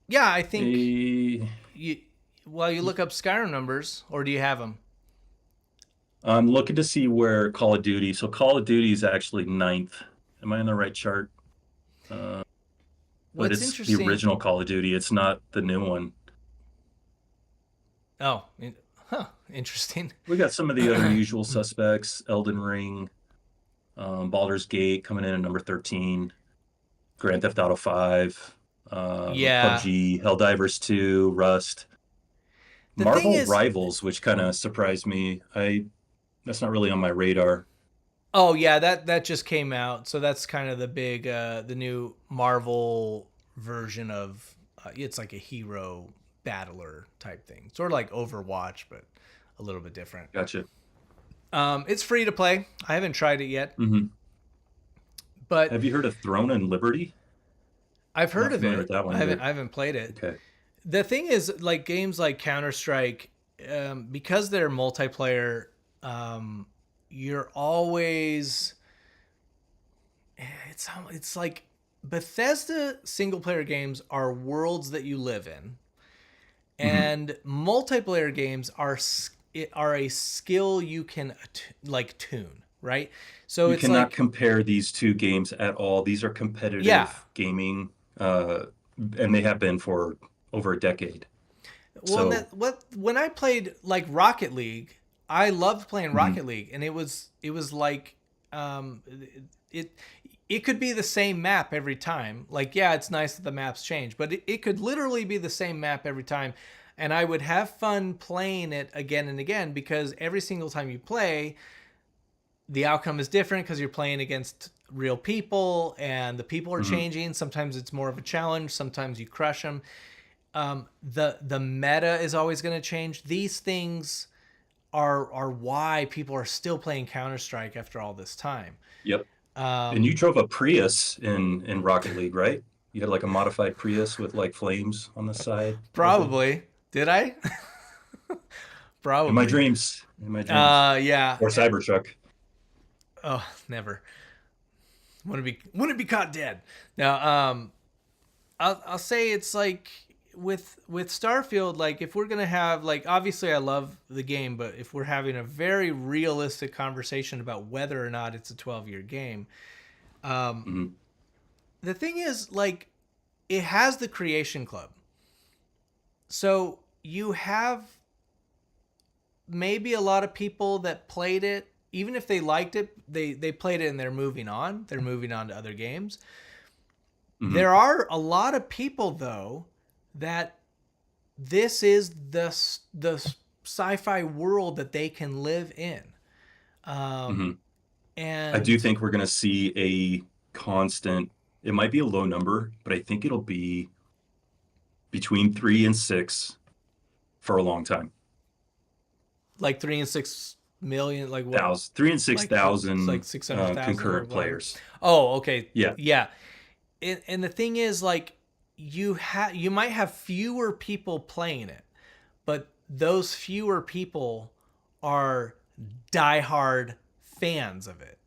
Yeah, I think A, you, while you look up Skyrim numbers, or do you have them? I'm looking to see where Call of Duty. So Call of Duty is actually ninth. Am I on the right chart? Uh, but What's it's the interesting. original Call of Duty. It's not the new one. Oh, interesting. We got some of the other usual suspects: Elden Ring, Baldur's Gate coming in at number 13, Grand Theft Auto 5, Yeah. PUBG, Helldivers 2, Rust, The thing Marvel is, Rivals, which kind of surprised me. I That's not really on my radar. oh yeah, that just came out. So that's kind of the big the new Marvel version of it's like a hero battler type thing. Sort of like Overwatch, but a little bit different. Gotcha. It's free to play. I haven't tried it yet, Hmm. but Have you heard of Throne and Liberty? I've I'm heard not of familiar with it. that one I either. haven't played it. Okay. The thing is, like games like Counter Strike, because they're multiplayer, you're always it's like Bethesda single player games are worlds that you live in, Hmm. and multiplayer games are a skill you can like tune, right? So You it's cannot like compare these two games at all. These are yeah. competitive gaming, uh, and they have been for over a decade. Well, and So, that what when I played like Rocket League, I loved playing mhm, Rocket League, and it was like um, it it could be the same map every time. Like yeah, it's nice that the maps change, but it could literally be the same map every time, and I would have fun playing it again and again because every single time you play, the outcome is different because you're playing against real people and the people are mhm. changing. Sometimes it's more of a challenge. Sometimes you crush them. The meta is always going to change. These things are why people are still playing Counter Strike after all this time. Yep. And you Um, drove a Prius in Rocket League, right? You had like a modified Prius with like flames on the side, probably. Probably did I? In my Probably. dreams, in my dreams, Yeah. or Cybertruck. Oh, never. Wouldn't be caught dead. Now, I'll say it's like with Starfield, like if we're gonna have like obviously I love the game, but if we're having a very realistic conversation about whether or not it's a 12-year game, Mhm. the thing is like it has the creation club. So you have maybe a lot of people that played it, even if they liked it, they played it and they're moving on. They're moving on to other games. Mhm. There are a lot of people though that this is the sci-fi world that they can live in. Um Mhm. I do and think we're going to see a constant, it might be a low number, but I think it'll be between 3 and 6 for a long time. like 3 and 6 million like what? Thousand, 3 and 6 thousand Like 600,000 or concurrent whatever. players. Oh, okay. Yeah. Yeah. And the thing is like you might have fewer people playing it, but those fewer people are diehard fans of it.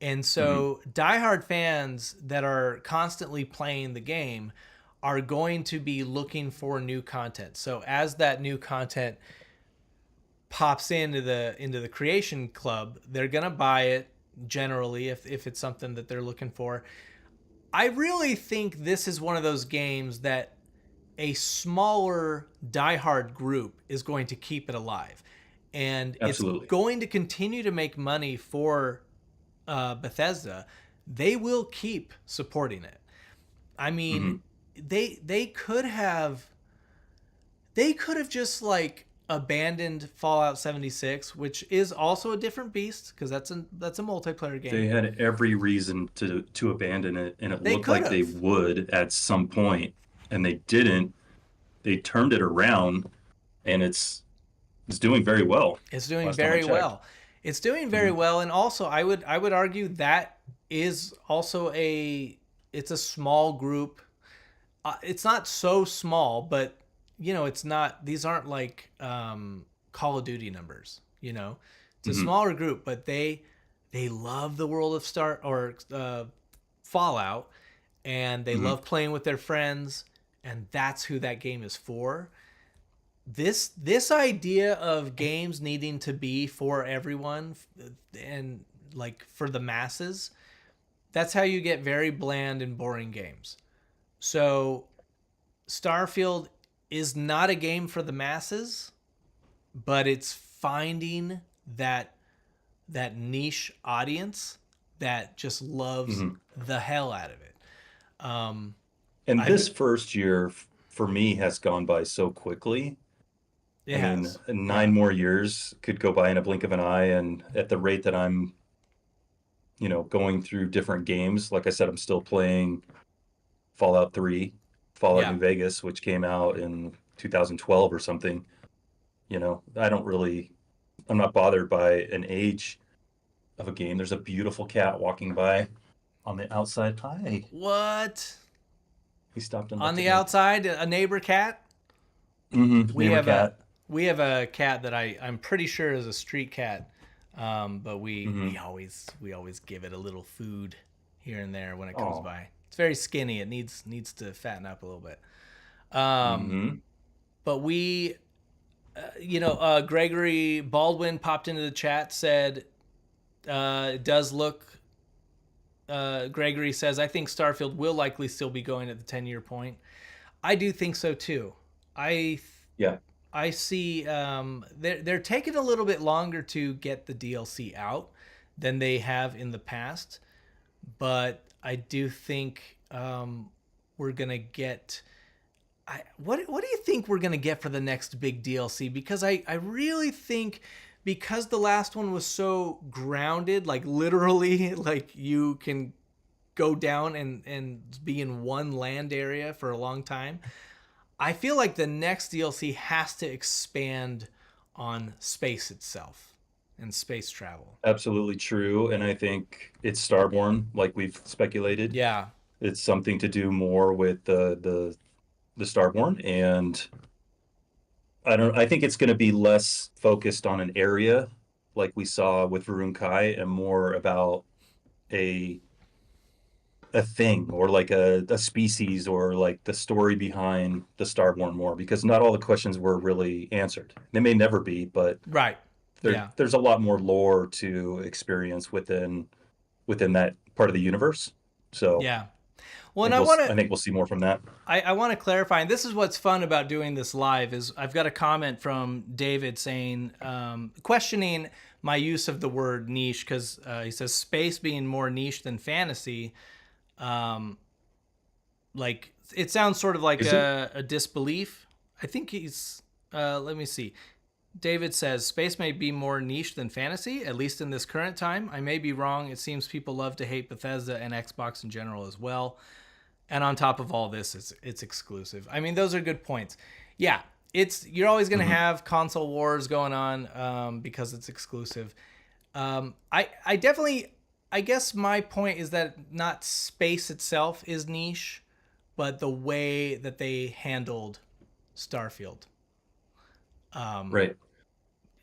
And Hmm. so diehard fans that are constantly playing the game are going to be looking for new content. So as that new content pops into the creation club, they're gonna buy it generally if it's something that they're looking for. I really think this is one of those games that a smaller diehard group is going to keep it alive. and it's Absolutely. going to continue to make money for Bethesda. They will keep supporting it. I mean, Hmm. they could have just like abandoned Fallout 76, which is also a different beast because that's a multiplayer They game. had every reason to abandon it, and it They looked could like they have. would at some point, and they didn't. They turned it around, and it's doing very well. It's doing Last time I very checked. well. It's doing very Hmm. well, and also I would argue that is also it's a small group. It's not so small, but it's not. These aren't like Call of Duty numbers. It's a Hmm. smaller group, but they love the world of Fallout, and they Hmm. love playing with their friends, and that's who that game is for. This idea of games needing to be for everyone and like for the masses, that's how you get very bland and boring games. So Starfield is not a game for the masses, but it's finding that niche audience that just loves Hmm. the hell out of it. Um, And I've this first year for me has gone by so quickly. I It mean, has, nine yeah, more years could go by in a blink of an eye, and at the rate that I'm, going through different games, like I said, I'm still playing Fallout 3, Fallout yeah. New Vegas, which came out in 2012 or something. I'm not bothered by an age of a game. There's a beautiful cat walking by on the outside. Hi. What? He stopped and On looked at the me. outside, a neighbor cat. We Neighbor have a cat. we have a cat that I'm pretty sure is a street cat, but we we Hmm. always we always give it a little food here and there when it comes Oh. by. It's very skinny. It needs to fatten up a little bit. Um, Hmm. but Gregory Baldwin popped into the chat, said it does look. Gregory says, I think Starfield will likely still be going at the 10-year point. I do think so too. I Yeah. I see they're taking a little bit longer to get the DLC out than they have in the past, but I do think we're gonna get. What do you think we're gonna get for the next big DLC? Because I really think because the last one was so grounded, like literally, like you can go down and be in one land area for a long time. I feel like the next DLC has to expand on space itself and space travel. Absolutely true. And I think it's Starborn, like we've speculated. Yeah. It's something to do more with the Starborn, and I think it's going to be less focused on an area like we saw with Varun Kai, and more about a a thing, or like a species, or like the story behind the Starborn more, because not all the questions were really answered. They may never be, but Right. Yeah. there's a lot more lore to experience within that part of the universe. So Yeah. Well, and I want I to think we'll see more from that. I want to clarify, and this is what's fun about doing this live is I've got a comment from David saying, questioning my use of the word niche because he says space being more niche than fantasy. Um, like it sounds sort of like Is it? a disbelief. I think he's. Let me see. David says space may be more niche than fantasy, at least in this current time. I may be wrong. It seems people love to hate Bethesda and Xbox in general as well. And on top of all this, it's exclusive. I mean, those are good points. Yeah, you're always going to Hmm. have console wars going on because it's exclusive. I definitely, I guess my point is that not space itself is niche, but the way that they handled Starfield. Right.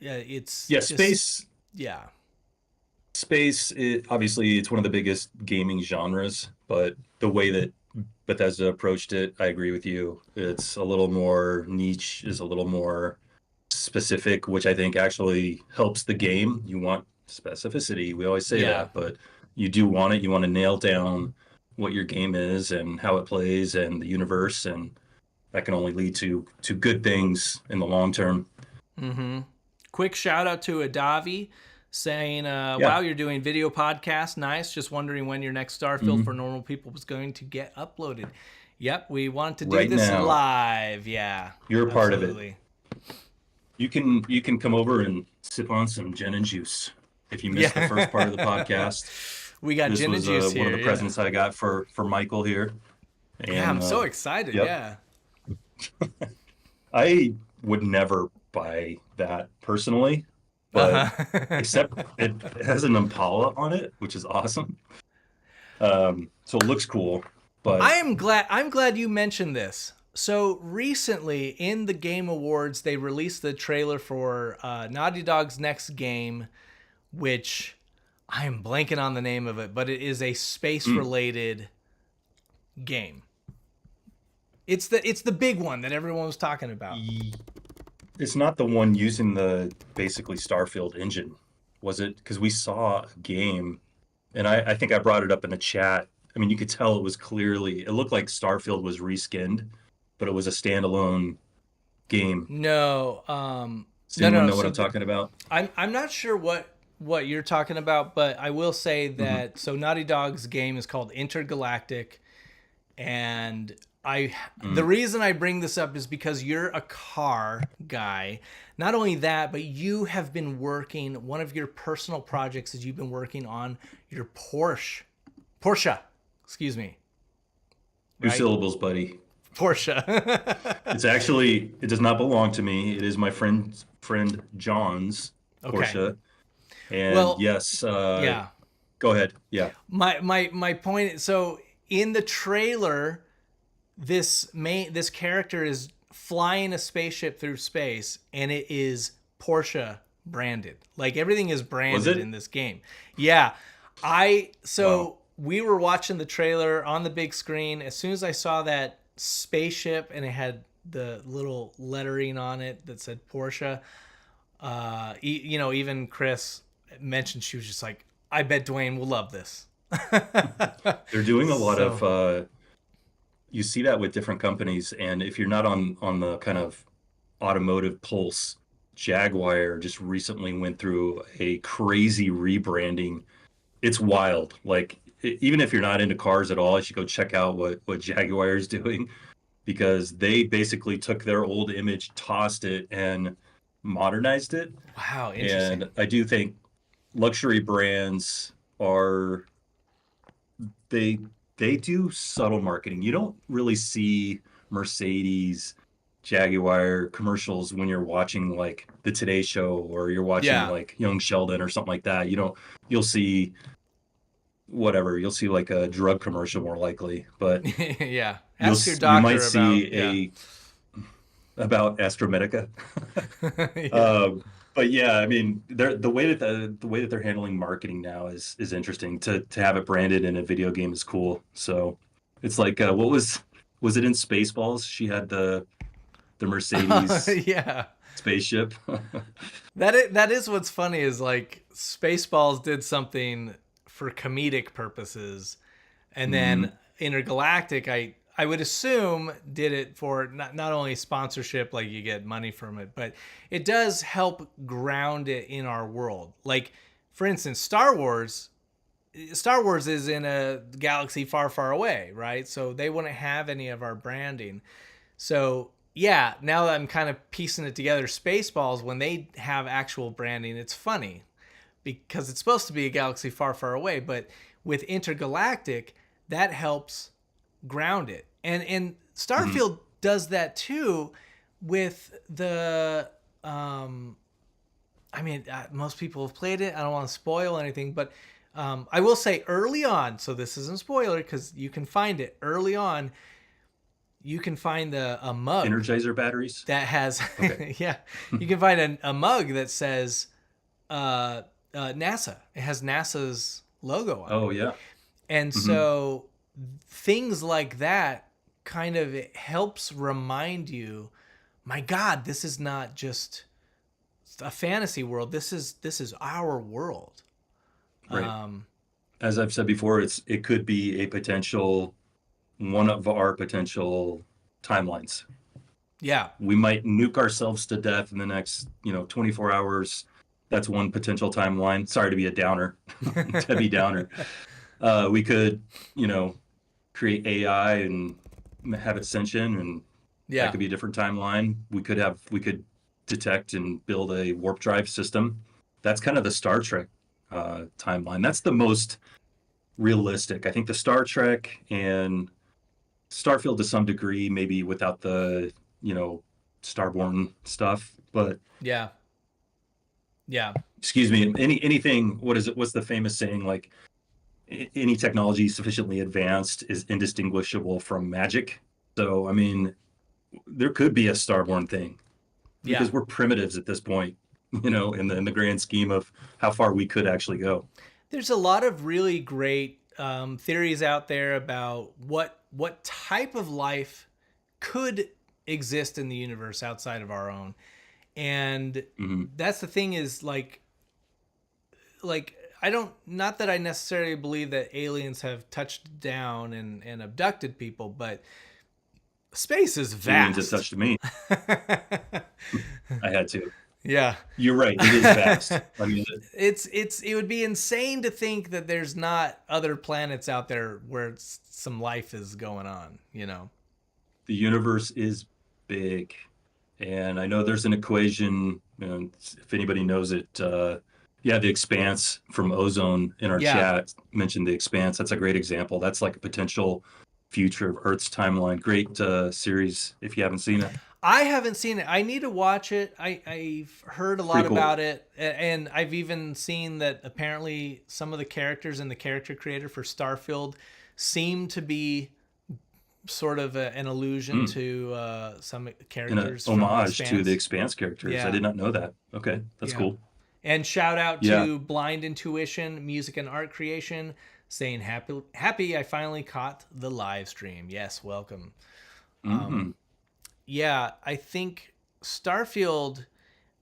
Yeah, it's Yeah, just space. yeah, Obviously, it's one of the biggest gaming genres, but the way that Bethesda approached it, I agree with you. It's a little more niche, is a little more specific, which I think actually helps the game. You want specificity. We always say yeah. that, but you do want it. You want to nail down what your game is and how it plays and the universe, and that can only lead to good things in the long term. Mm-hmm. Quick shout out to Adavi saying, Yeah. wow, you're doing video podcast. Nice. Just wondering when your next Starfield for Hmm. normal people was going to get uploaded. Yep, we wanted to do Right this now, live. Yeah, you're a part of it. absolutely. You can come over and sip on some gin and juice. If you missed the first part of the Yeah. podcast, We got this gin and was juice one of here. the Yeah. presents I got for Michael here. Yeah, And I'm so excited. yep, Yeah. I would never buy that personally, but Uh-huh. except it has an Impala on it, which is awesome. So it looks cool, but I'm glad you mentioned this. So recently in the Game Awards, they released the trailer for Naughty Dog's next game, which I am blanking on the name of it, but it is a space related game. It's the big one that everyone was talking about. it's not the one using the basically Starfield engine, was it? Because we saw a game, and I think I brought it up in the chat. I mean, you could tell it was clearly, it looked like Starfield was reskinned, but it was a standalone game. No, Does no, anyone no. know what So I'm talking about? I'm not sure what you're talking about, but I will say Hmm. that so Naughty Dog's game is called Intergalactic, and the reason I bring this up is because you're a car guy. Not only that, but you have been working, one of your personal projects is you've been working on your Porsche, excuse me, Two right? syllables, buddy. Porsche. It's actually, it does not belong to me. It is my friend John's Okay. Porsche. And Well, yes, yeah. go ahead. Yeah. My point is, so in the trailer, this character is flying a spaceship through space, and it is Porsche branded. Like everything is Was branded it? in this game. Yeah. I Wow. so we were watching the trailer on the big screen. As soon as I saw that spaceship and it had the little lettering on it that said Porsche, even Chris mentioned, she was just like, I bet Duane will love this. They're doing a lot of So you see that with different companies, and if you're not on the kind of automotive pulse, Jaguar just recently went through a crazy rebranding. It's wild. Like even if you're not into cars at all, you should go check out what Jaguar is doing because they basically took their old image, tossed it, and modernized it. wow, interesting. And I do think luxury brands are they they do subtle marketing. You don't really see Mercedes, Jaguar commercials when you're watching like the Today Show or you're watching Yeah. like Young Sheldon or something like that. You don't you'll see whatever. You'll see like a drug commercial more likely, but Yeah. Ask your you might doctor about, see yeah. about AstraMedica. Yeah. Uh, but yeah, I mean, the way that the way that they're handling marketing now is interesting. To have it branded in a video game is cool. So it's like what was it in Spaceballs? She had the Mercedes Yeah. spaceship. That is what's funny is like Spaceballs did something for comedic purposes, and then Hmm. Intergalactic, I would assume did it for not only sponsorship, like you get money from it, but it does help ground it in our world. Like for instance, Star Wars is in a galaxy far, far away, right? So they wouldn't have any of our branding. So yeah, now that I'm kind of piecing it together, Spaceballs, when they have actual branding, it's funny because it's supposed to be a galaxy far, far away. But with Intergalactic, that helps ground it. And Hmm. Starfield does that too with the most people have played it. I don't want to spoil anything, but I will say early on, so this isn't a spoiler because you can find it early on. You can find a mug Energizer batteries. that has, Okay. yeah, you can find a mug that says NASA. It has NASA's logo on it. Oh yeah. And Hmm. so things like that kind of it helps remind you, my God, this is not just a fantasy world. This is our world. Right. Um, As I've said before, it could be a potential one of our potential timelines. Yeah. We might nuke ourselves to death in the next, 24 hours. That's one potential timeline. Sorry to be a downer, heavy downer. We could, you know, create AI and have it sentient, and that Yeah. could be a different timeline. We could detect and build a warp drive system. That's kind of the Star Trek timeline. That's the most realistic. I think the Star Trek and Starfield to some degree, maybe without the, you know, Starborn stuff. But Yeah. Yeah. excuse me, anything. What is it? What's the famous saying? Like any technology sufficiently advanced is indistinguishable from magic. So, I mean, there could be a Starborn thing Yeah. because we're primitives at this point, in the grand scheme of how far we could actually go. There's a lot of really great theories out there about what type of life could exist in the universe outside of our own. And Hmm. that's the thing is like I don't, not that I necessarily believe that aliens have touched down and abducted people, but space is Aliens have vast. touched me. I had to. Yeah. You're right. It is vast. I mean, It would be insane to think that there's not other planets out there where some life is going on, you know. the universe is big, and I know there's an equation, and if anybody knows it, yeah, the expanse from Ozone in our Yeah. chat mentioned the expanse. That's a great example. That's like a potential future of Earth's timeline. Great series if you haven't seen it. I haven't seen it. I need to watch it. I've heard a It's lot pretty cool. about it, and I've even seen that apparently some of the characters in the character creator for Starfield seem to be sort of an allusion Mm. to some And a characters from The homage to the Expanse. expanse characters. I Yeah, did not know that. Okay, that's yeah. cool. And shout out Yeah. to Blind Intuition Music and Art Creation, saying happy I finally caught the live stream. Yes, welcome. Mm. Yeah, I think Starfield.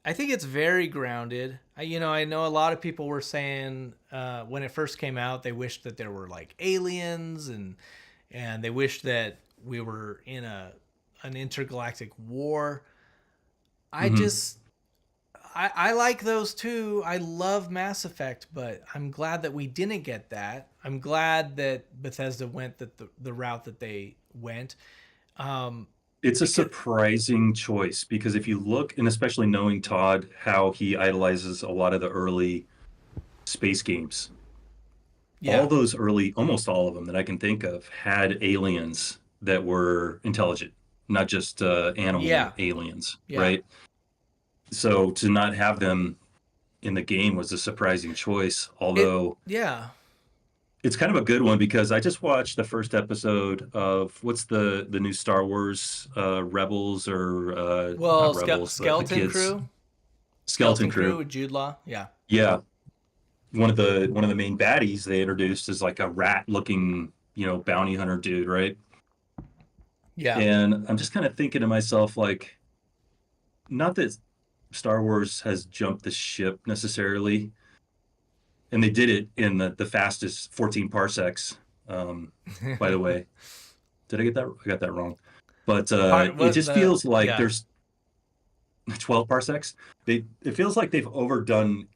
I think it's very grounded. I know a lot of people were saying when it first came out, they wished that there were like aliens and they wished that we were in an intergalactic war. I Hmm. just I like those too. I love Mass Effect, but I'm glad that we didn't get that. I'm glad that Bethesda went the route that they went. Um, It's a because surprising choice because if you look, and especially knowing Todd, how he idolizes a lot of the early space games, all yeah, those early, almost all of them that I can think of, had aliens that were intelligent, not just yeah, animal aliens, yeah. right? So to not have them in the game was a surprising choice, It although yeah. it's kind of a good one because I just watched the first episode of what's the new Star Wars Rebels or Well, not Rebels, but the kids Skeleton Skeleton Crew Crew. with Jude Law. Yeah, Yeah, one of the main baddies they introduced is like a rat looking, bounty hunter dude, right? yeah, And I'm just kind of thinking to myself like, not that Star Wars has jumped the ship necessarily, and they did it in the fastest 14 parsecs. Um, by the way, did I get that? I got that wrong. But Part it what just the feels like yeah. there's 12 parsecs. It feels like they've overdone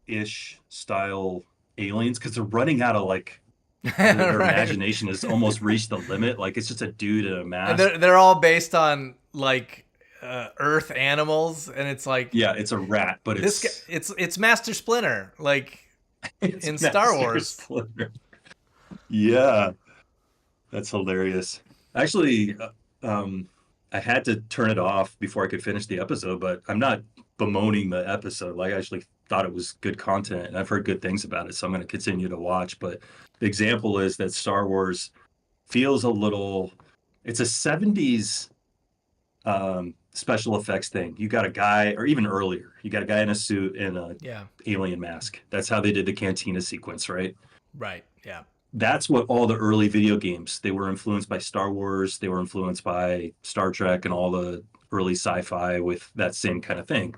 animal-ish style aliens because they're running out of like their Right. imagination has almost reached the limit. Like it's just a dude in a And mask. they're all based on like Earth animals, and it's like Yeah, it's a rat, but this guy. It's Master Splinter, like it's in Star Master Wars. Splinter. Yeah, that's hilarious. Actually, I had to turn it off before I could finish the episode, but I'm not bemoaning the episode. Like, I actually thought it was good content, and I've heard good things about it, so I'm going to continue to watch. But the example is that Star Wars feels a little, it's a 70s special effects thing. You got a guy, or even earlier, you got a guy in a suit and a Yeah. alien mask. That's how they did the cantina sequence, right? Right. Yeah. That's what all the early video games, they were influenced by Star Wars, they were influenced by Star Trek and all the early sci-fi with that same kind of thing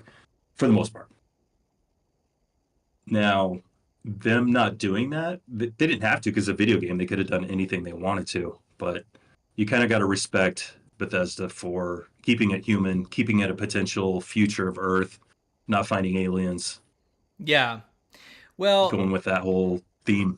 for the most part. Now, them not doing that, they didn't have to because a video game, they could have done anything they wanted to, but you kind of got to respect Bethesda for keeping it human, keeping it a potential future of Earth, not finding aliens, Yeah. Well, going with that whole theme.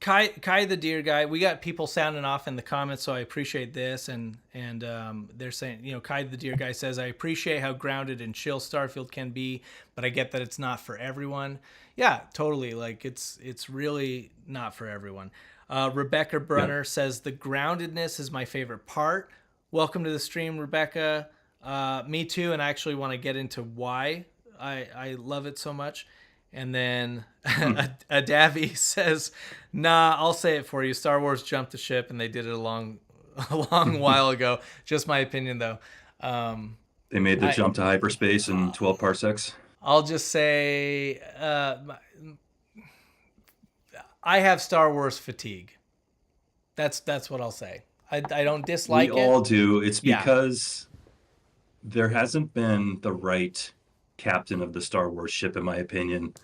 Kai the deer guy, we got people sounding off in the comments, so I appreciate this. And they're saying, Kai the deer guy says, I appreciate how grounded and chill Starfield can be, but I get that it's not for everyone. Yeah, totally. Like it's really not for everyone. Rebecca Yeah. Brunner says the groundedness is my favorite part. Welcome to the stream, Rebecca. Me too, and I actually want to get into why I love it so much. And then a Davy says, "Nah, I'll say it for you. Star Wars jumped the ship, and they did it a long while ago. Just my opinion, though. They made the I jump to hyperspace in 12 parsecs. I'll just say I have Star Wars fatigue. That's what I'll say. I don't We dislike it. all do. It's Yeah, because there hasn't been the right captain of the Star Wars ship, in my opinion.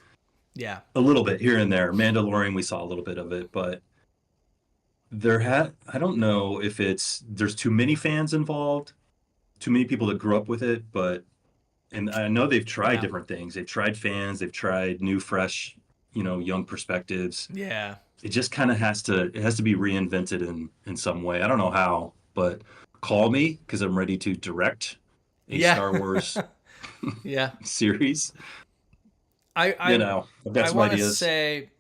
yeah, A little bit here and there. Mandalorian, we saw a little bit of it, but I don't know if there's too many fans involved, too many people that grew up with it, and I know they've tried yeah, different things. They've tried fans, they've tried new, fresh, young perspectives. yeah, It just kind of has to be reinvented in some way. I don't know how, but call me because I'm ready to direct a yeah, Star Wars yeah. series. I I I've got I some want to ideas. say,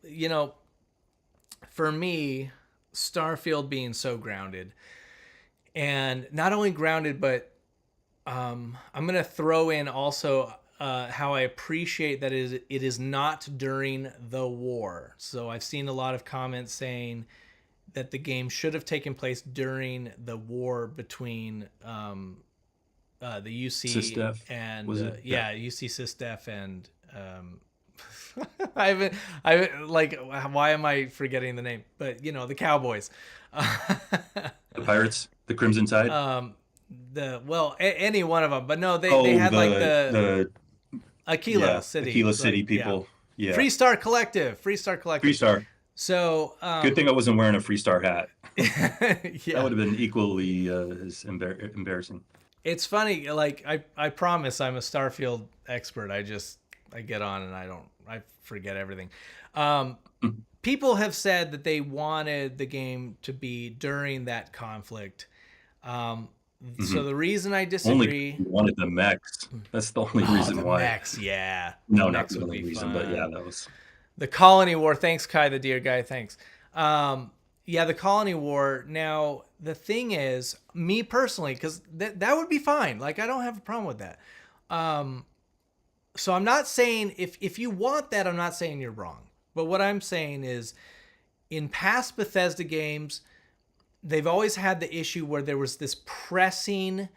for me, Starfield being so grounded, and not only grounded, but I'm gonna throw in also how I appreciate that it is not during the war. So I've seen a lot of comments saying that the game should have taken place during the war between the UC Sysdef, and was it? Yeah. yeah, UC Sysdef and I like, why am I forgetting the name? But the Cowboys. The Pirates, the Crimson Tide. um, any one of them, but no, they Oh, had like the the Aquila yeah, City, Aquila like, City yeah, people. Yeah. Free Star Collective, Free Star Free Collective. Star. So Good thing I wasn't wearing a Free Star hat. That yeah, would have been equally as embarrassing. it's funny. Like I promise I'm a Starfield expert. I get on and I forget everything. People have said that they wanted the game to be during that conflict. Um, Hmm. so the reason I Only disagree. wanted the mechs. That's the only Oh, reason the why. mechs, yeah, the No, not mechs the would only be reason, but yeah, fun. that was. The Colony War. Thanks, Kai the Deer Guy. Thanks. Yeah, the Colony War. Now, the thing is, me personally, because that would be fine. Like, I don't have a problem with that. So I'm not saying, if you want that, I'm not saying you're wrong. But what I'm saying is, in past Bethesda games, they've always had the issue where there was this pressing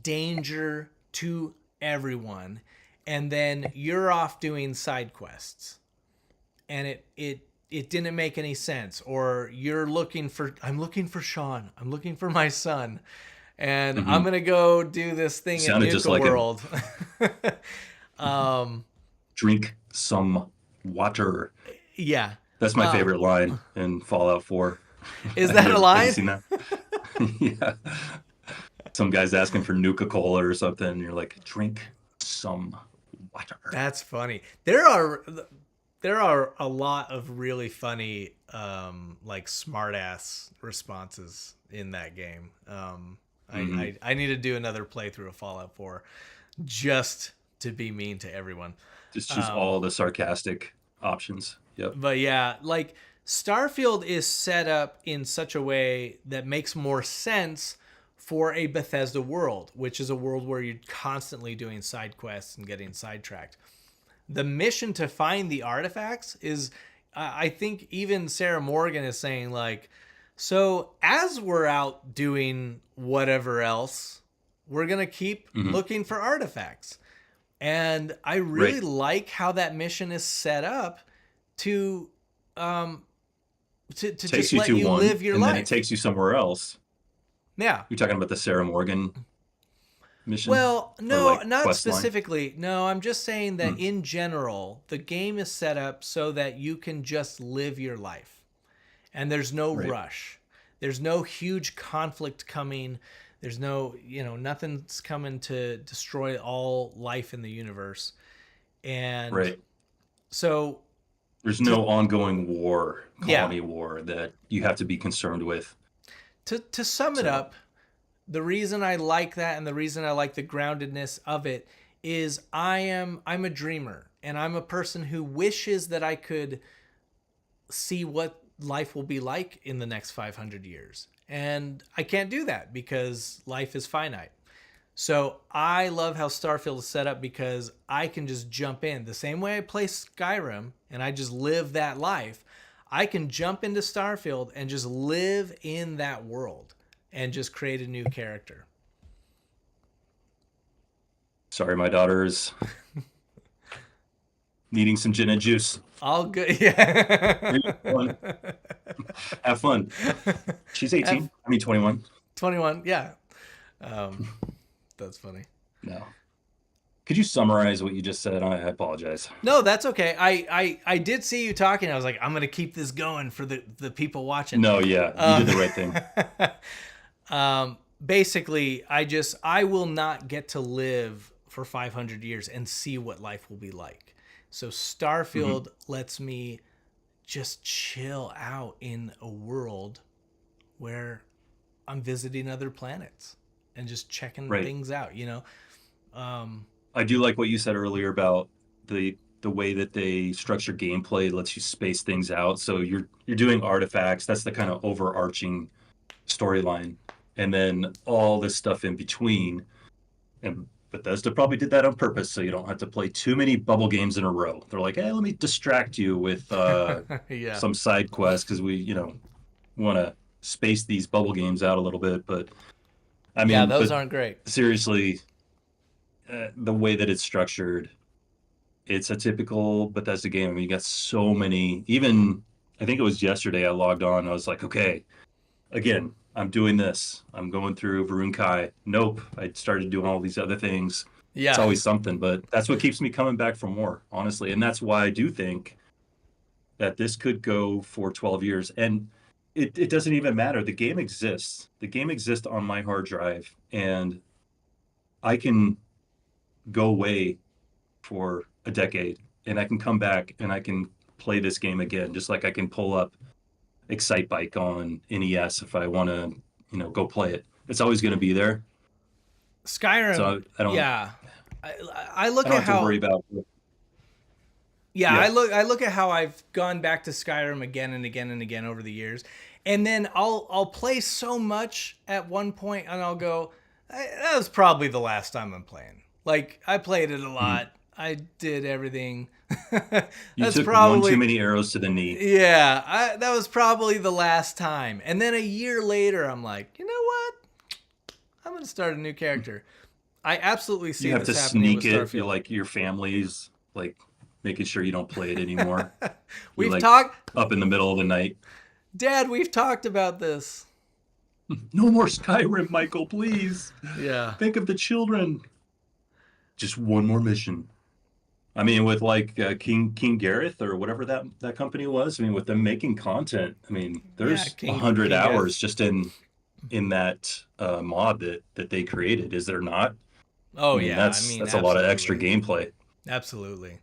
danger to everyone, and then you're off doing side quests, and it didn't make any sense. Or I'm looking for Sean, I'm looking for my son, and I'm Hmm. gonna go do this thing at Sounded just Nuka like it. World. um Drink some water. yeah. That's my favorite line in Fallout 4. Is Have that a you line? seen that? Yeah. Some guy's asking for Nuka Cola or something. And you're like, drink some water. That's funny. There are a lot of really funny like smart ass responses in that game. Hmm. I need to do another playthrough of Fallout 4 just to be mean to everyone. Just choose Um, all the sarcastic options. Yep. but yeah, like, Starfield is set up in such a way that makes more sense for a Bethesda world, which is a world where you're constantly doing side quests and getting sidetracked. The mission to find the artifacts is, I think even Sarah Morgan is saying, like, so as we're out doing whatever else, we're going to keep Hmm. looking for artifacts. And I Right. really like how that mission is set up to um to Takes just you let to you one, live your and then it life. takes you somewhere else. Yeah. You're talking about the Sarah Morgan mission Well, or no, like not quest line? specifically. No, I'm just saying that Mm. in general, the game is set up so that you can just live your life. And there's no Right. rush. There's no huge conflict coming. There's no, nothing's coming to destroy all life in the universe. And Right. so, There's to no ongoing war, yeah, colony war that you have to be concerned with. to sum it So, up, the reason I like that and the reason I like the groundedness of it is I'm a dreamer, and I'm a person who wishes that I could see what life will be like in the next 500 years. And I can't do that because life is finite. So I love how Starfield is set up because I can just jump in. The same way I play Skyrim and I just live that life, I can jump into Starfield and just live in that world and just create a new character. sorry, my daughter is needing some gin and juice. All good. Maybe Yeah. fun. Have fun. She's 18. F I mean, 21. 21. Yeah. Um, that's funny. No. Could you summarize what you just said? I apologize. No, that's okay. I did see you talking. I was like, I'm gonna keep this going for the people watching. No, yeah, you did the right thing. Basically, I will not get to live for 500 years and see what life will be like. So Hmm. Starfield lets me just chill out in a world where I'm visiting other planets and just checking Right. things out. I do like what you said earlier about the way that they structure gameplay lets you space things out. So you're doing artifacts. That's the kind of overarching storyline, and then all this stuff in between. And Bethesda probably did that on purpose, so you don't have to play too many bubble games in a row. They're like, hey, let me distract you with Yeah, some side quests because we, want to space these bubble games out a little bit. But I yeah, mean, those but aren't great. seriously, the way that it's structured, it's a typical Bethesda game. I mean, you got so many. Even I think it was yesterday I logged on. I was like, okay, again, I'm doing this. I'm going through Varun Kai. Nope, I started doing all these other things. It's Yeah, always something, but that's what keeps me coming back for more, honestly. And that's why I do think that this could go for 12 years. And it doesn't even matter. The game exists. The game exists on my hard drive, and I can go away for a decade and I can come back and I can play this game again, just like I can pull up Excite Bike on NES if I want to, go play it. It's always going to be there. Skyrim. So I don't, Yeah, I, I look I don't at have to worry how. about. Yeah, Yeah. I look at how I've gone back to Skyrim again and again and again over the years, and then I'll play so much at one point, and I'll go, that was probably the last time I'm playing. Like I played it a Mhm. lot. I did everything. You That's took one too probably many arrows to the knee. yeah. That was probably the last time. And then a year later, I'm like, you know what? I'm gonna start a new character. I absolutely You see have this to happening with sneak it. You're Starfield. like your family's like making sure you don't play it anymore. You We've like talked, up in the middle of the night. Dad. We've talked about this. No more Skyrim, Michael, please. Yeah. Think of the children. Just one more mission. I mean, with like King Gareth or whatever that company was. I mean, with them making content. I mean, Yeah, there's 100 King hours Gareth. just in that mod that they created. Is there not? I Oh mean, yeah, I that's mean that's a lot of extra absolutely, gameplay. absolutely.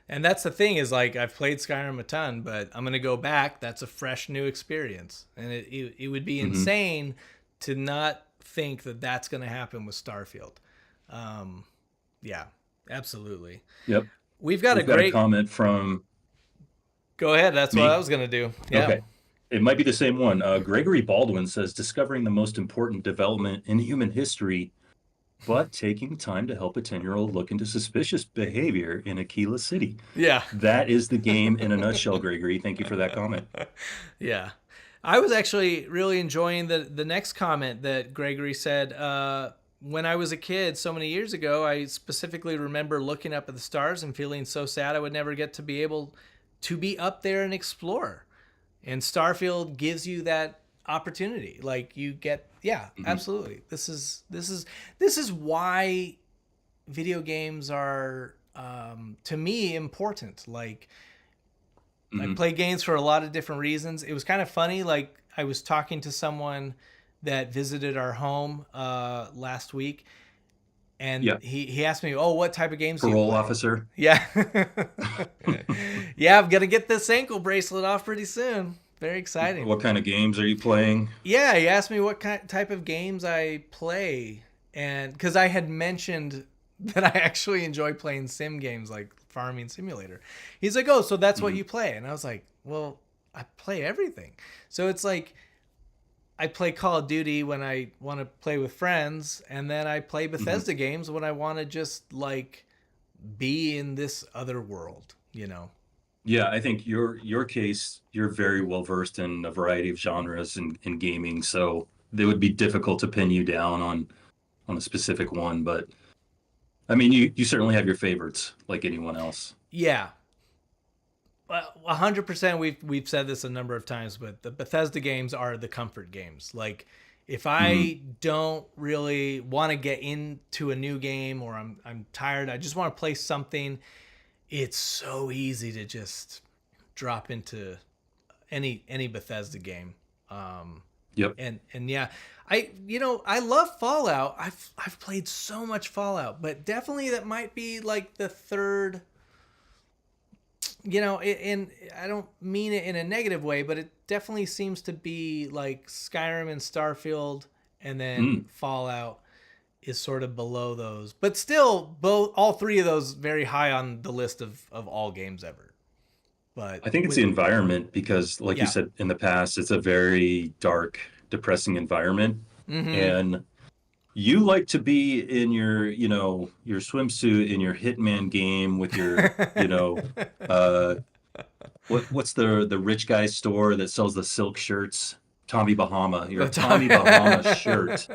And that's the thing is like I've played Skyrim a ton, but I'm gonna go back. That's a fresh new experience, and it would be Hmm. insane to not think that that's gonna happen with Starfield. Um, yeah, absolutely. Yep. We've got a We've got a great. comment from Go ahead. That's what I me. was gonna do. Yeah. Okay. It might be the same one. Gregory Baldwin says discovering the most important development in human history, but taking time to help a 10-year-old look into suspicious behavior in Aquila City. Yeah. That is the game in a nutshell, Gregory. Thank you for that comment. Yeah. I was actually really enjoying the next comment that Gregory said. When I was a kid so many years ago, I specifically remember looking up at the stars and feeling so sad I would never get to be able to be up there and explore. And Starfield gives you that opportunity. Like you get, yeah, Hmm. absolutely. This is why video games are to me important. Like I Hmm. play games for a lot of different reasons. It was kind of funny. Like I was talking to someone that visited our home last week, and Yeah. he asked me, "Oh, what type of games do you Parole play?" officer. Yeah, yeah, I'm gonna get this ankle bracelet off pretty soon. Very exciting. What kind of games are you playing? Yeah, he asked me what type of games I play, and because I had mentioned that I actually enjoy playing sim games like Farming Simulator. He's like, "Oh, so that's what Mhm. you play?" And I was like, "Well, I play everything." So it's like I play Call of Duty when I want to play with friends, and then I play Mhm. Bethesda games when I want to just like be in this other world, you know. Yeah, I think your case, you're very well versed in a variety of genres in gaming, so it would be difficult to pin you down on a specific one. But I mean, you certainly have your favorites, like anyone else. Yeah, 100%. We've said this a number of times, but the Bethesda games are the comfort games. Like, if Hmm. I don't really want to get into a new game, or I'm tired, I just want to play something. It's so easy to just drop into any Bethesda game. Um, Yep. and yeah, I love Fallout. I've played so much Fallout, but definitely that might be like the third. And I don't mean it in a negative way, but it definitely seems to be like Skyrim and Starfield, and then Mm. Fallout is sort of below those, but still all three of those very high on the list of all games ever. But I think it's with the environment because, like you yeah, said in the past, it's a very dark, depressing environment. mm-hmm. And you like to be in your swimsuit in your Hitman game with uh, what's the rich guy store that sells the silk shirts? Tommy Bahama. You're a The time. Tommy Bahama shirt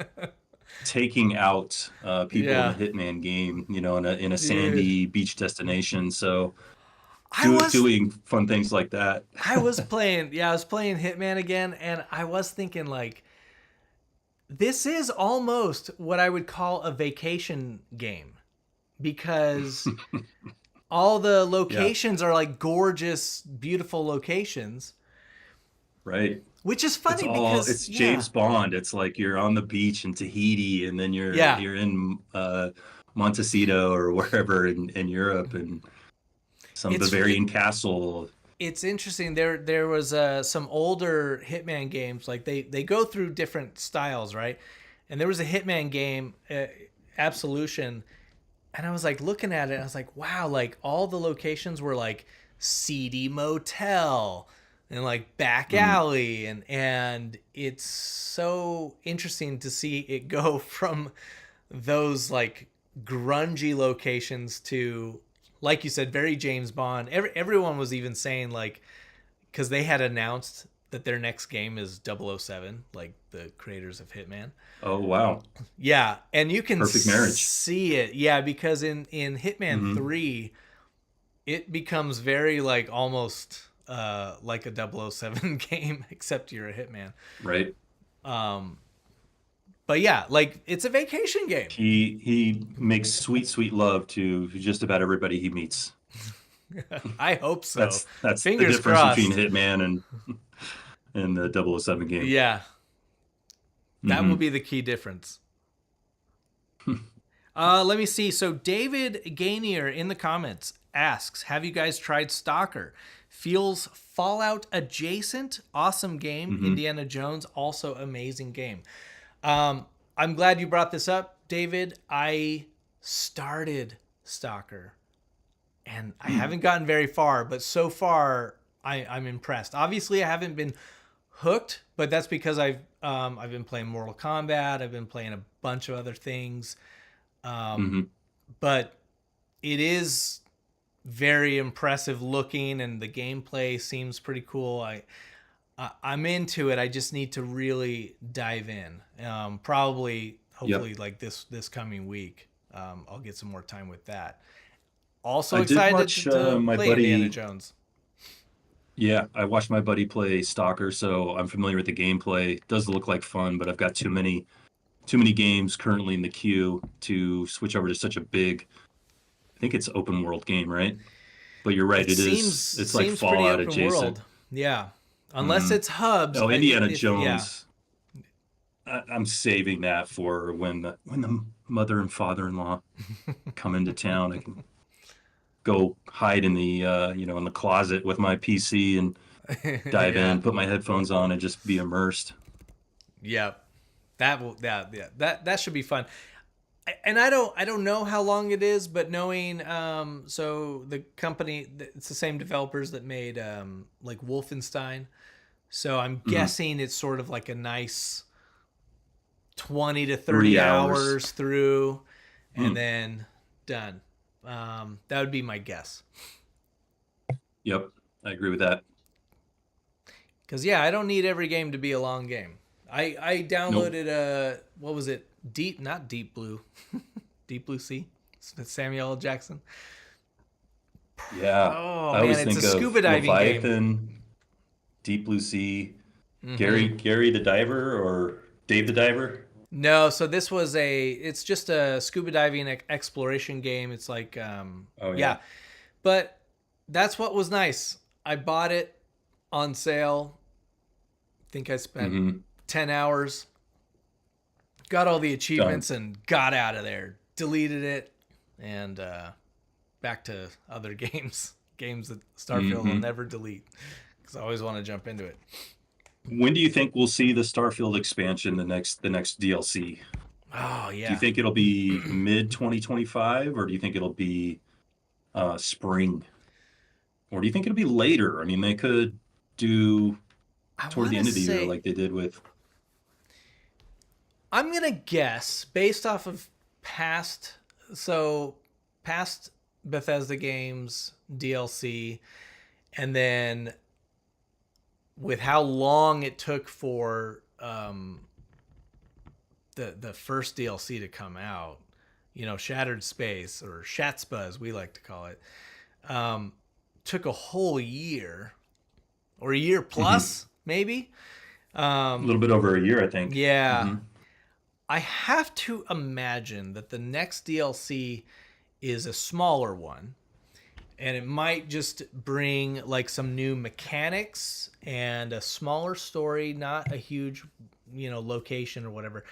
taking out people in the Yeah, Hitman game, in a dude. sandy beach destination. So I was doing fun things like that. I was playing Hitman again, and I was thinking like this is almost what I would call a vacation game because all the Yeah, locations are like gorgeous, beautiful locations, right. which is funny because It's yeah, James Bond. It's like you're on the beach in Tahiti and then you're yeah, you're in Montecito or wherever in Europe and some it's Bavarian castle. it's interesting. There was some older Hitman games like they go through different styles, right? And there was a Hitman game, Absolution, and I was like looking at it. I was like, wow, like all the locations were like seedy motel and like back Mhm. alley, and it's so interesting to see it go from those like grungy locations to, like you said, very James Bond. Everyone was even saying like, because they had announced that their next game is 007, like the creators of Hitman. Oh wow, Yeah, and you can perfect marriage. see it. Yeah, because in Hitman Hmm. 3, it becomes very like almost like a 007 game except you're a hitman. Right. Um but yeah, like it's a vacation game. He makes sweet sweet love to just about everybody he meets. I hope so. That's the Fingers difference between crossed. Hitman and the 007 game. Yeah, that will Hmm. be the key difference. Let me see. So David Gainier in the comments asks, "Have you guys tried Stalker? Feels Fallout adjacent. Awesome game. Hmm. Indiana Jones also amazing game." I'm glad you brought this up, David. I started Stalker and I haven't gotten very far, but so far I'm impressed. Obviously, I haven't been hooked, but that's because I've been playing Mortal Kombat. I've been playing a bunch of other things. Hmm. But it is very impressive looking, and the gameplay seems pretty cool. I'm into it. I just need to really dive in. Probably, Yep. hopefully, like this coming week, I'll get some more time with that. Also I did excited watch to my play Indiana buddy. Jones. Yeah, I watched my buddy play Stalker, so I'm familiar with the gameplay. It does look like fun, but I've got too many games currently in the queue to switch over to such a big, I think it's open world game, right? But you're right, It it seems is it's like seems pretty Fallout open adjacent. world. Yeah, unless Hmm. it's hubs. Oh, Indiana Yeah, Jones. I'm saving that for when the mother and father-in-law come into town. I can go hide in the in the closet with my PC and dive Yeah. in, put my headphones on, and just be immersed. Yeah. That should be fun. And I don't know how long it is, but knowing so the company, it's the same developers that made like Wolfenstein. So I'm Mhm. guessing it's sort of like a nice 20 to 30 3 hours. hours through and Mm. then done. That would be my guess. Yep, I agree with that. Because yeah, I don't need every game to be a long game. I Nope. downloaded what was it? Not Deep Blue, Deep Blue Sea. Samuel L. Jackson. Yeah, Oh I man, always it's a think of scuba diving game. Leviathan, Deep Blue Sea, Hmm. Gary the Diver, or Dave the Diver. No, so this was it's just a scuba diving exploration game. It's like, Oh yeah. yeah, but that's what was nice. I bought it on sale. I think I spent Hmm. 10 hours, got all the Done. achievements, and got out of there. Deleted it, and back to other games. Games that Starfield will Hmm. never delete because I always want to jump into it. When do you think we'll see the Starfield expansion, the next DLC? Oh, Do you yeah. think it'll be mid 2025, or do you think it'll be spring, or do you think it'll be later? I mean, they could do I toward want the to end of the year say, like they did with. I'm going to guess based off of past, so past Bethesda games, DLC, and then with how long it took for the first DLC to come out, Shattered Space or Shatspa as we like to call it, um, took a whole year or a year Mhm. plus maybe. A little bit over a year, I think. Yeah, Hmm. I have to imagine that the next DLC is a smaller one and it might just bring like some new mechanics and a smaller story, not a huge, location or whatever.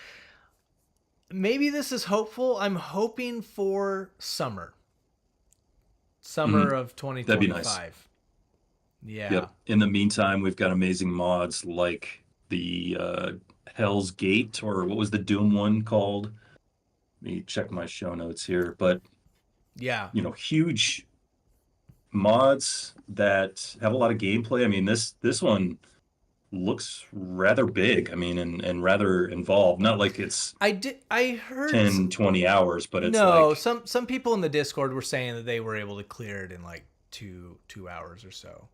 Maybe this is hopeful. I'm hoping for summer Hmm. of That'd be nice. 2025. Yeah. Yep. In the meantime, we've got amazing mods like the Hell's Gate, or what was the Doom one called? Let me check my show notes here. But Yeah. huge mods that have a lot of gameplay. I mean, this one looks rather big. I mean, and rather involved. Not like it's I heard 10, 20 hours, but it's no, like some people in the Discord were saying that they were able to clear it in like 2 hours or so.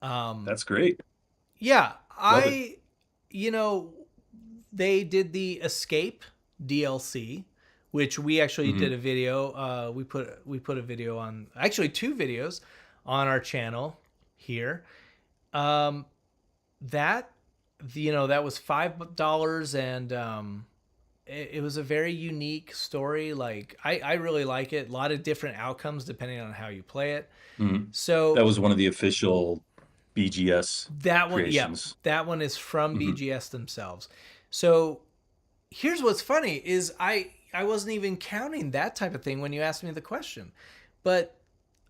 Um that's great. yeah, Love it. you know they did the Escape DLC, which we actually did Hmm. a video. We put a video on, actually two videos on our channel here. Um, that that was $5, and it was a very unique story. Like I really like it. A lot of different outcomes depending on how you play it. Hmm. That So was one of the official BGS that one, yeah, creations. that one is from Hmm. BGS themselves. So here's what's funny is I wasn't even counting that type of thing when you asked me the question. But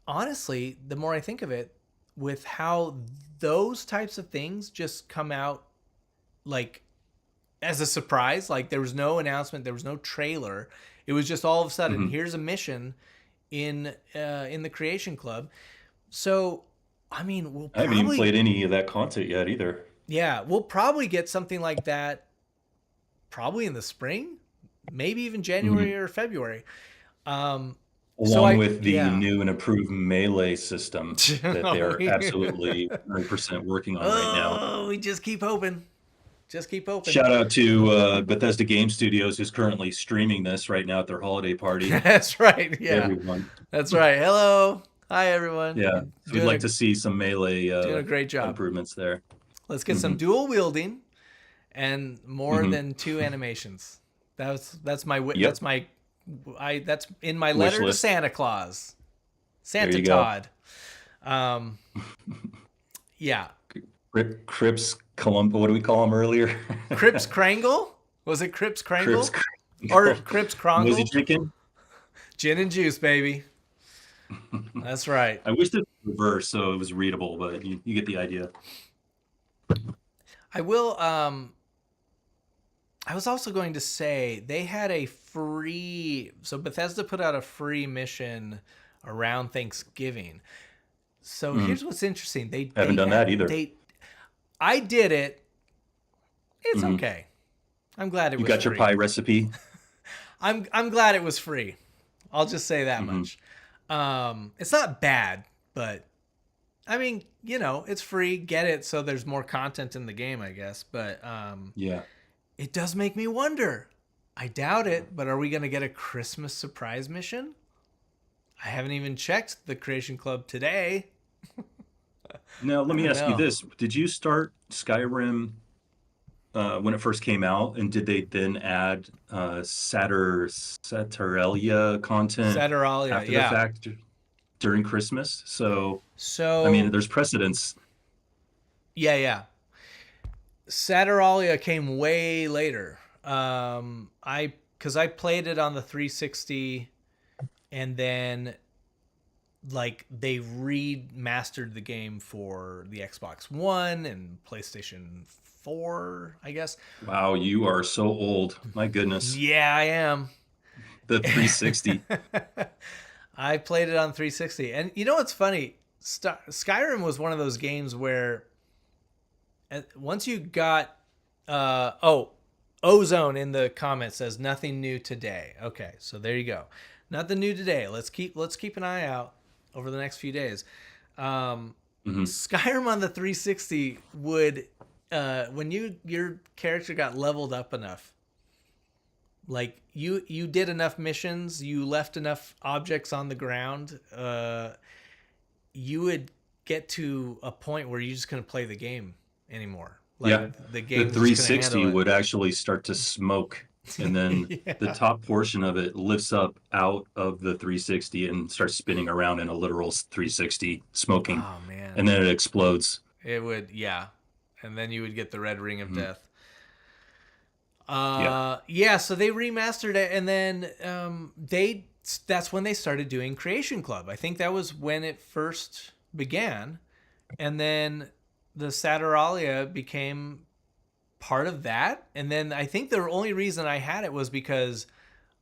honestly, the more I think of it, with how those types of things just come out like as a surprise, like there was no announcement, there was no trailer. It was just all of a sudden, Hmm. here's a mission in the Creation Club. So, I mean, I haven't even played any of that content yet either. we'll probably get something like that probably in the spring, maybe even January Hmm. or February. Um, so Along with the yeah. new and improved melee system that they're absolutely 100% working on right now. Oh, we just keep hoping. Just keep hoping. Shout out to Bethesda Game Studios, who's currently streaming this right now at their holiday party. That's right. Hey, Yeah, everyone. that's right. Hello, hi everyone. Yeah, You're so we'd like to see some melee doing a great job. improvements there. Let's get some Hmm. dual wielding and more Hmm. than two animations. That's my Yep, that's in my wish letter to list. Santa Claus, There Santa you go. Todd. Um, yeah, Crips Columbo, what do we call him earlier? Crips Krangle. Was it Crips Crips Krangle or Kringle. Crips What was he Krongle? drinking? Gin and juice, baby. That's right. I wish it was reverse so it was readable, but you get the idea. I will. I was also going to say they had a free. So Bethesda put out a free mission around Thanksgiving. So Mhm. here's what's interesting. They Haven't they done had that either. they. I did it. It's Hmm. okay. I'm glad it You was got your free. pie recipe. I'm glad it was free. I'll just say that Hmm. much. It's not bad, but I mean, it's free. Get it so there's more content in the game, I guess. But Yeah. it does make me wonder. I doubt it, but are we going to get a Christmas surprise mission? I haven't even checked the Creation Club today. Now I let me don't ask you know. this: did you start Skyrim when it first came out, and did they then add Saturalia content Saturalia, after the yeah. fact during Christmas? So, I mean, So, there's precedence. yeah. Saturalia came way later. Because I played it on the 360, and then like they remastered the game for the Xbox One and PlayStation 4, I guess. Wow, you are so old. My goodness, Yeah, I am. the 360. I played it on 360, and you know what's funny? Skyrim was one of those games where once you got Ozone in the comments says nothing new today. Okay, so there you go. Nothing new today. Let's keep an eye out over the next few days. Um, Hmm. Skyrim on the 360 would when your character got leveled up enough, like you did enough missions, you left enough objects on the ground, you would get to a point where you just couldn't play the game anymore. Like Yeah, the the game just couldn't 360 handle it. would actually start to smoke, and then the Yeah. top portion of it lifts up out of the 360 and starts spinning around in a literal 360, smoking, Oh man. and then it explodes. It would, yeah. And then you would get the red ring of Mhm. death. Yeah. Yeah, so they remastered it, and then that's when they started doing Creation Club. I think that was when it first began, and then the Saturalia became part of that. And then I think the only reason I had it was because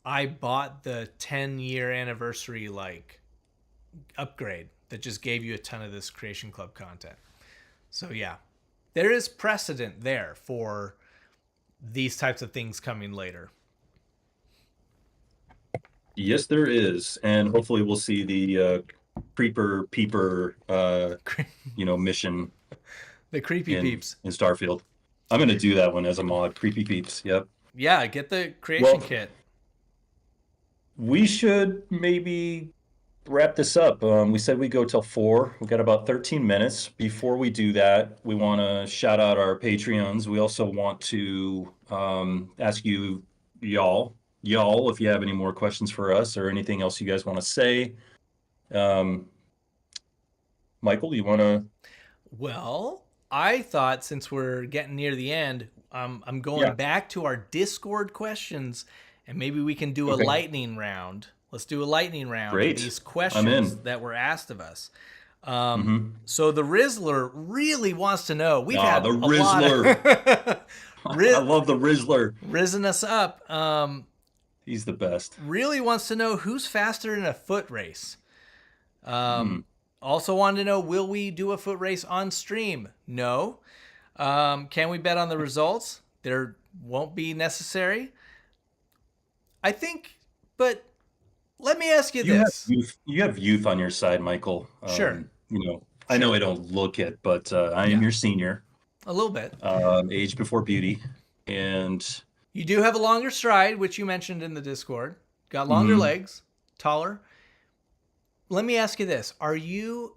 I bought the 10-year anniversary like upgrade that just gave you a ton of this Creation Club content. So yeah, there is precedent there for these types of things coming later. Yes, there is, and hopefully we'll see the creeper peeper mission The creepy peeps. in Starfield. I'm gonna do that one as a mod. Creepy peeps. Yep. Yeah, get the creation Well, kit. we should maybe wrap this up. We said we go till 4. We got about 13 minutes. Before we do that, we want to shout out our Patreons. We also want to ask y'all, if you have any more questions for us or anything else you guys want to say. Um, Michael, you want to? Well, I thought since we're getting near the end, I'm going Yeah. back to our Discord questions, and maybe we can do a Okay. lightning round. Let's do a lightning round of Great. these I'm questions in. that were asked of us. Hmm. So the Rizzler really wants to know. We've Ah, had the a lot Rizzler. of I love the Rizzler. risen us up. He's the best. Really wants to know who's faster in a foot race. Hmm. Also wanted to know, will we do a foot race on stream? No. Can we bet on the results? There won't be necessary. I think, but let me ask you You have this. youth. You have youth on your side, Michael. Sure. I know Sure. I don't look it, but I am Yeah. your senior. A little bit. Age before beauty, and You do have a longer stride, which you mentioned in the Discord. Got longer mhm. legs, taller. Let me ask you this. Are you,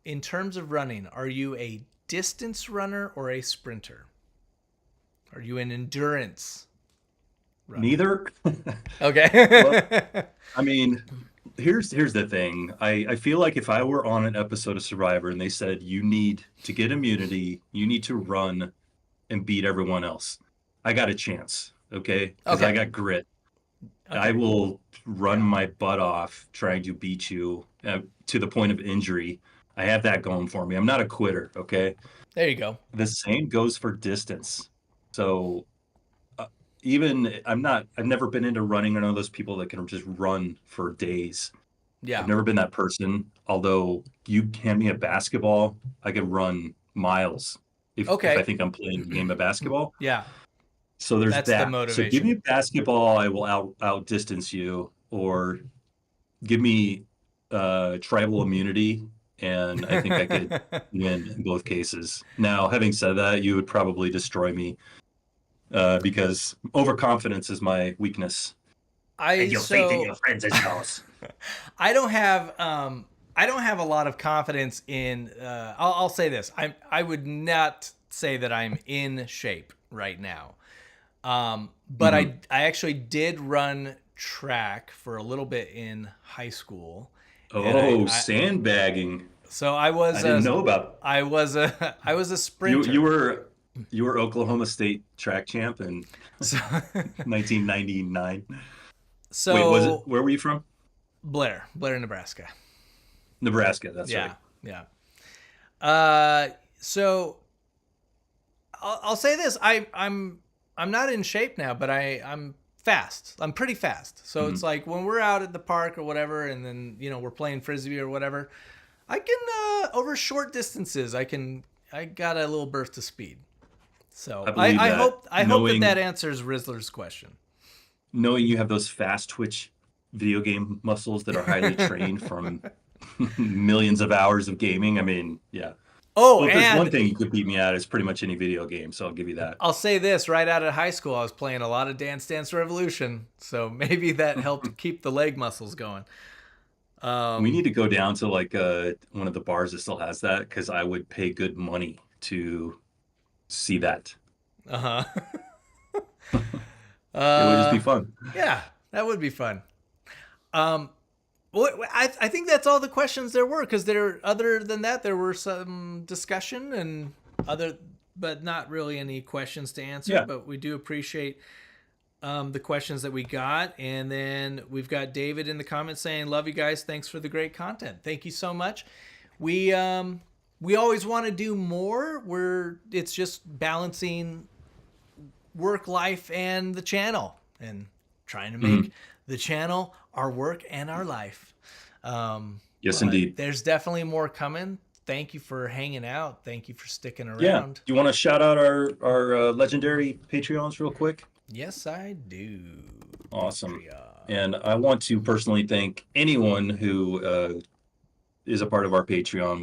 in terms of running, are you a distance runner or a sprinter? Are you an endurance runner? Neither. Well, Okay. I mean, here's the thing. I feel like if I were on an episode of Survivor and they said you need to get immunity, you need to run and beat everyone else, I got a chance. okay? Because I Okay. got grit. I Okay. will run Yeah. my butt off trying to beat you to the point of injury. I have that going for me. I'm not a quitter, okay? There you go. The same goes for distance. So uh, even I've never been into running. I know those people that can just run for days. I've Yeah. never been that person. Although you hand me a basketball, I can run miles if I Okay. think I'm playing a game of basketball. Yeah. So there's That's the that. So give me motivation. a basketball, I will outdistance you, or give me tribal immunity, and I think I could win in both cases. Now, having said that, you would probably destroy me because overconfidence is my weakness. I And your faith in so your friends is yours. I don't have I don't have a lot of confidence in I'll say this. I would not say that I'm in shape right now. But Hmm. I actually did run track for a little bit in high school, and Oh, I sandbagging. so I didn't know about I was a I was a you. sprinter. You were Oklahoma State track champ in So 1999. Wait, was it? so Where were you from? Blair, Nebraska. Nebraska. That's right. Yeah, yeah. So I'll say this: I'm not in shape now, but I'm fast. I'm pretty fast. So Hmm. it's like when we're out at the park or whatever, and then we're playing frisbee or whatever. I can over short distances. I got a little burst of speed. So I believe that. I hope that that answers Rizzler's question. Knowing you have those fast twitch video game muscles that are highly trained from millions of hours of gaming. I mean, yeah. Oh, Well, if there's one and thing you could beat me at, it's pretty much any video game. So I'll give you that. I'll say this: right out of high school, I was playing a lot of Dance Dance Revolution, so maybe that helped keep the leg muscles going. We need Um, to go down to like one of the bars that still has that because I would pay good money to see that. uh huh. It would just be uh, fun. yeah, that would be fun. Um, I think that's all the questions there were because there other than that there were some discussion and other but not really any questions to answer, Yeah. but we do appreciate the questions that we got. And then we've got David in the comments saying, love you guys, thanks for the great content. Thank you so much. We always want to do more. It's just balancing work life and the channel and trying to Mhm. make the channel our work and our life. Yes, But indeed. there's definitely more coming. Thank you for hanging out. Thank you for sticking Yeah. around. Do you want to shout out our legendary Patreons real quick? Yes, I do. Awesome. Patreon. And I want to personally thank anyone who is a part of our Patreon,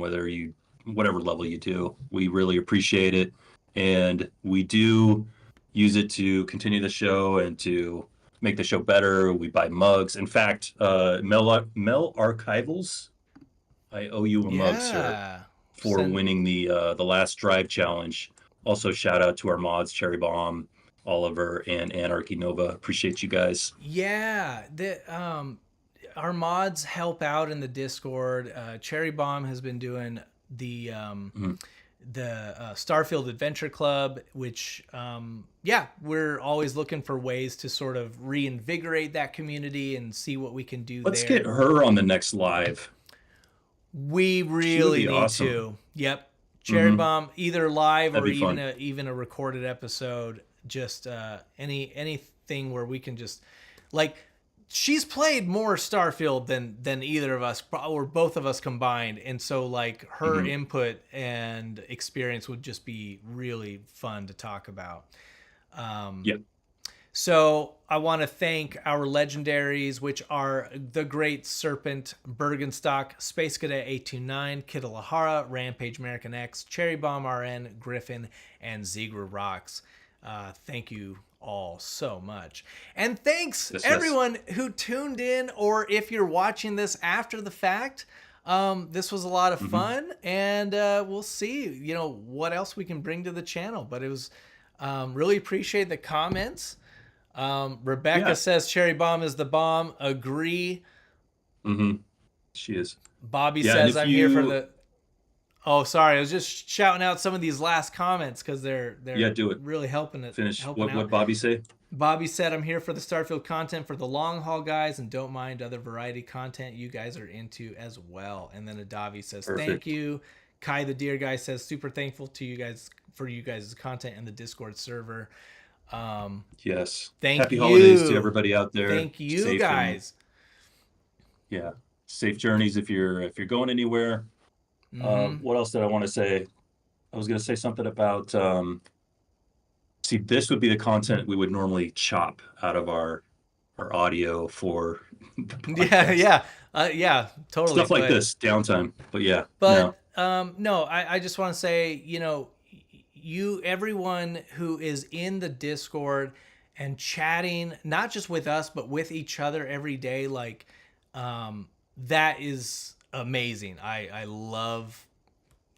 whatever level you do. We really appreciate it. And we do use it to continue the show and to make the show better. We buy mugs. In fact, Mel Archivals, I owe you a mug, sir, Yeah. for Send winning the last drive challenge. Also, shout out to our mods, Cherry Bomb, Oliver, and Anarchy Nova. Appreciate you guys. Yeah, our mods help out in the Discord. Cherry Bomb has been doing the Mhm. Starfield Adventure Club, which yeah, we're always looking for ways to sort of reinvigorate that community and see what we can do Let's get there. her on the next live. We She would really be need awesome. to. Yep. Cherry Hmm. Bomb, either live That'd or be fun. even a recorded episode. Just anything where we can just like she's played more Starfield than either of us or both of us combined, and so like her Hmm. input and experience would just be really fun to talk about. Um, Yeah. so I want to thank our legendaries, which are the Great Serpent, Bergenstock, Space Cadet 829, Kittlehara, Rampage American X, Cherry Bomb RN, Griffin, and Zegra Rocks. Thank you all so much. And thanks Yes. Yes. everyone who tuned in, or if you're watching this after the fact. This was a lot of Hmm. fun, and we'll see, what else we can bring to the channel. But it was really appreciate the comments. Rebecca Yeah. says Cherry Bomb is the bomb. Agree. Hmm. She is. Bobby Yeah. And says if I'm here for you, the. Oh, sorry. I was just shouting out some of these last comments because they're yeah, do it. really helping Finish. helping What out. Bobby say? Bobby said, I'm here for the Starfield content for the long haul, guys, and don't mind other variety content you guys are into as well. And then Adavi says, thank Perfect. you. Kai the Deer Guy says, super thankful to you guys for you guys' content and the Discord server. Um, Yes. thank Happy holidays to you. everybody out there. Thank you, Safe and guys. yeah, safe journeys if you're going anywhere. Mm-hmm. What else did I want to say? I was going to say something about see, this would be the content we would normally chop out of our audio for the Yeah, podcast. yeah, yeah, totally. Stuff like this, downtime. But yeah, no. No, I just want to say, you, everyone who is in the Discord and chatting, not just with us, but with each other every day, like, that is amazing. I love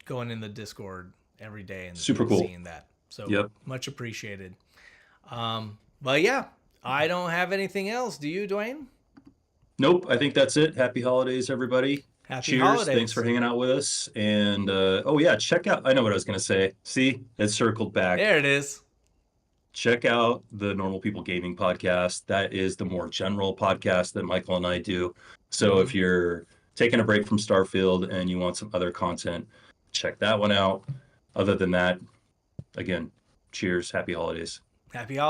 going in the Discord every day Super and cool. seeing that. So Yep. much appreciated. But yeah, I don't have anything else. Do you, Duane? Nope, I think that's it. Happy holidays, everybody. Happy Cheers. Thanks for holidays. hanging out with us. And oh yeah, check out I know what I was gonna say. See, it circled back. There it is. Check out the Normal People Gaming podcast. That is the more general podcast that Michael and I do. So Mm-hmm. if you're taking a break from Starfield and you want some other content, check that one out. Other than that, again, cheers, happy holidays. Happy holidays.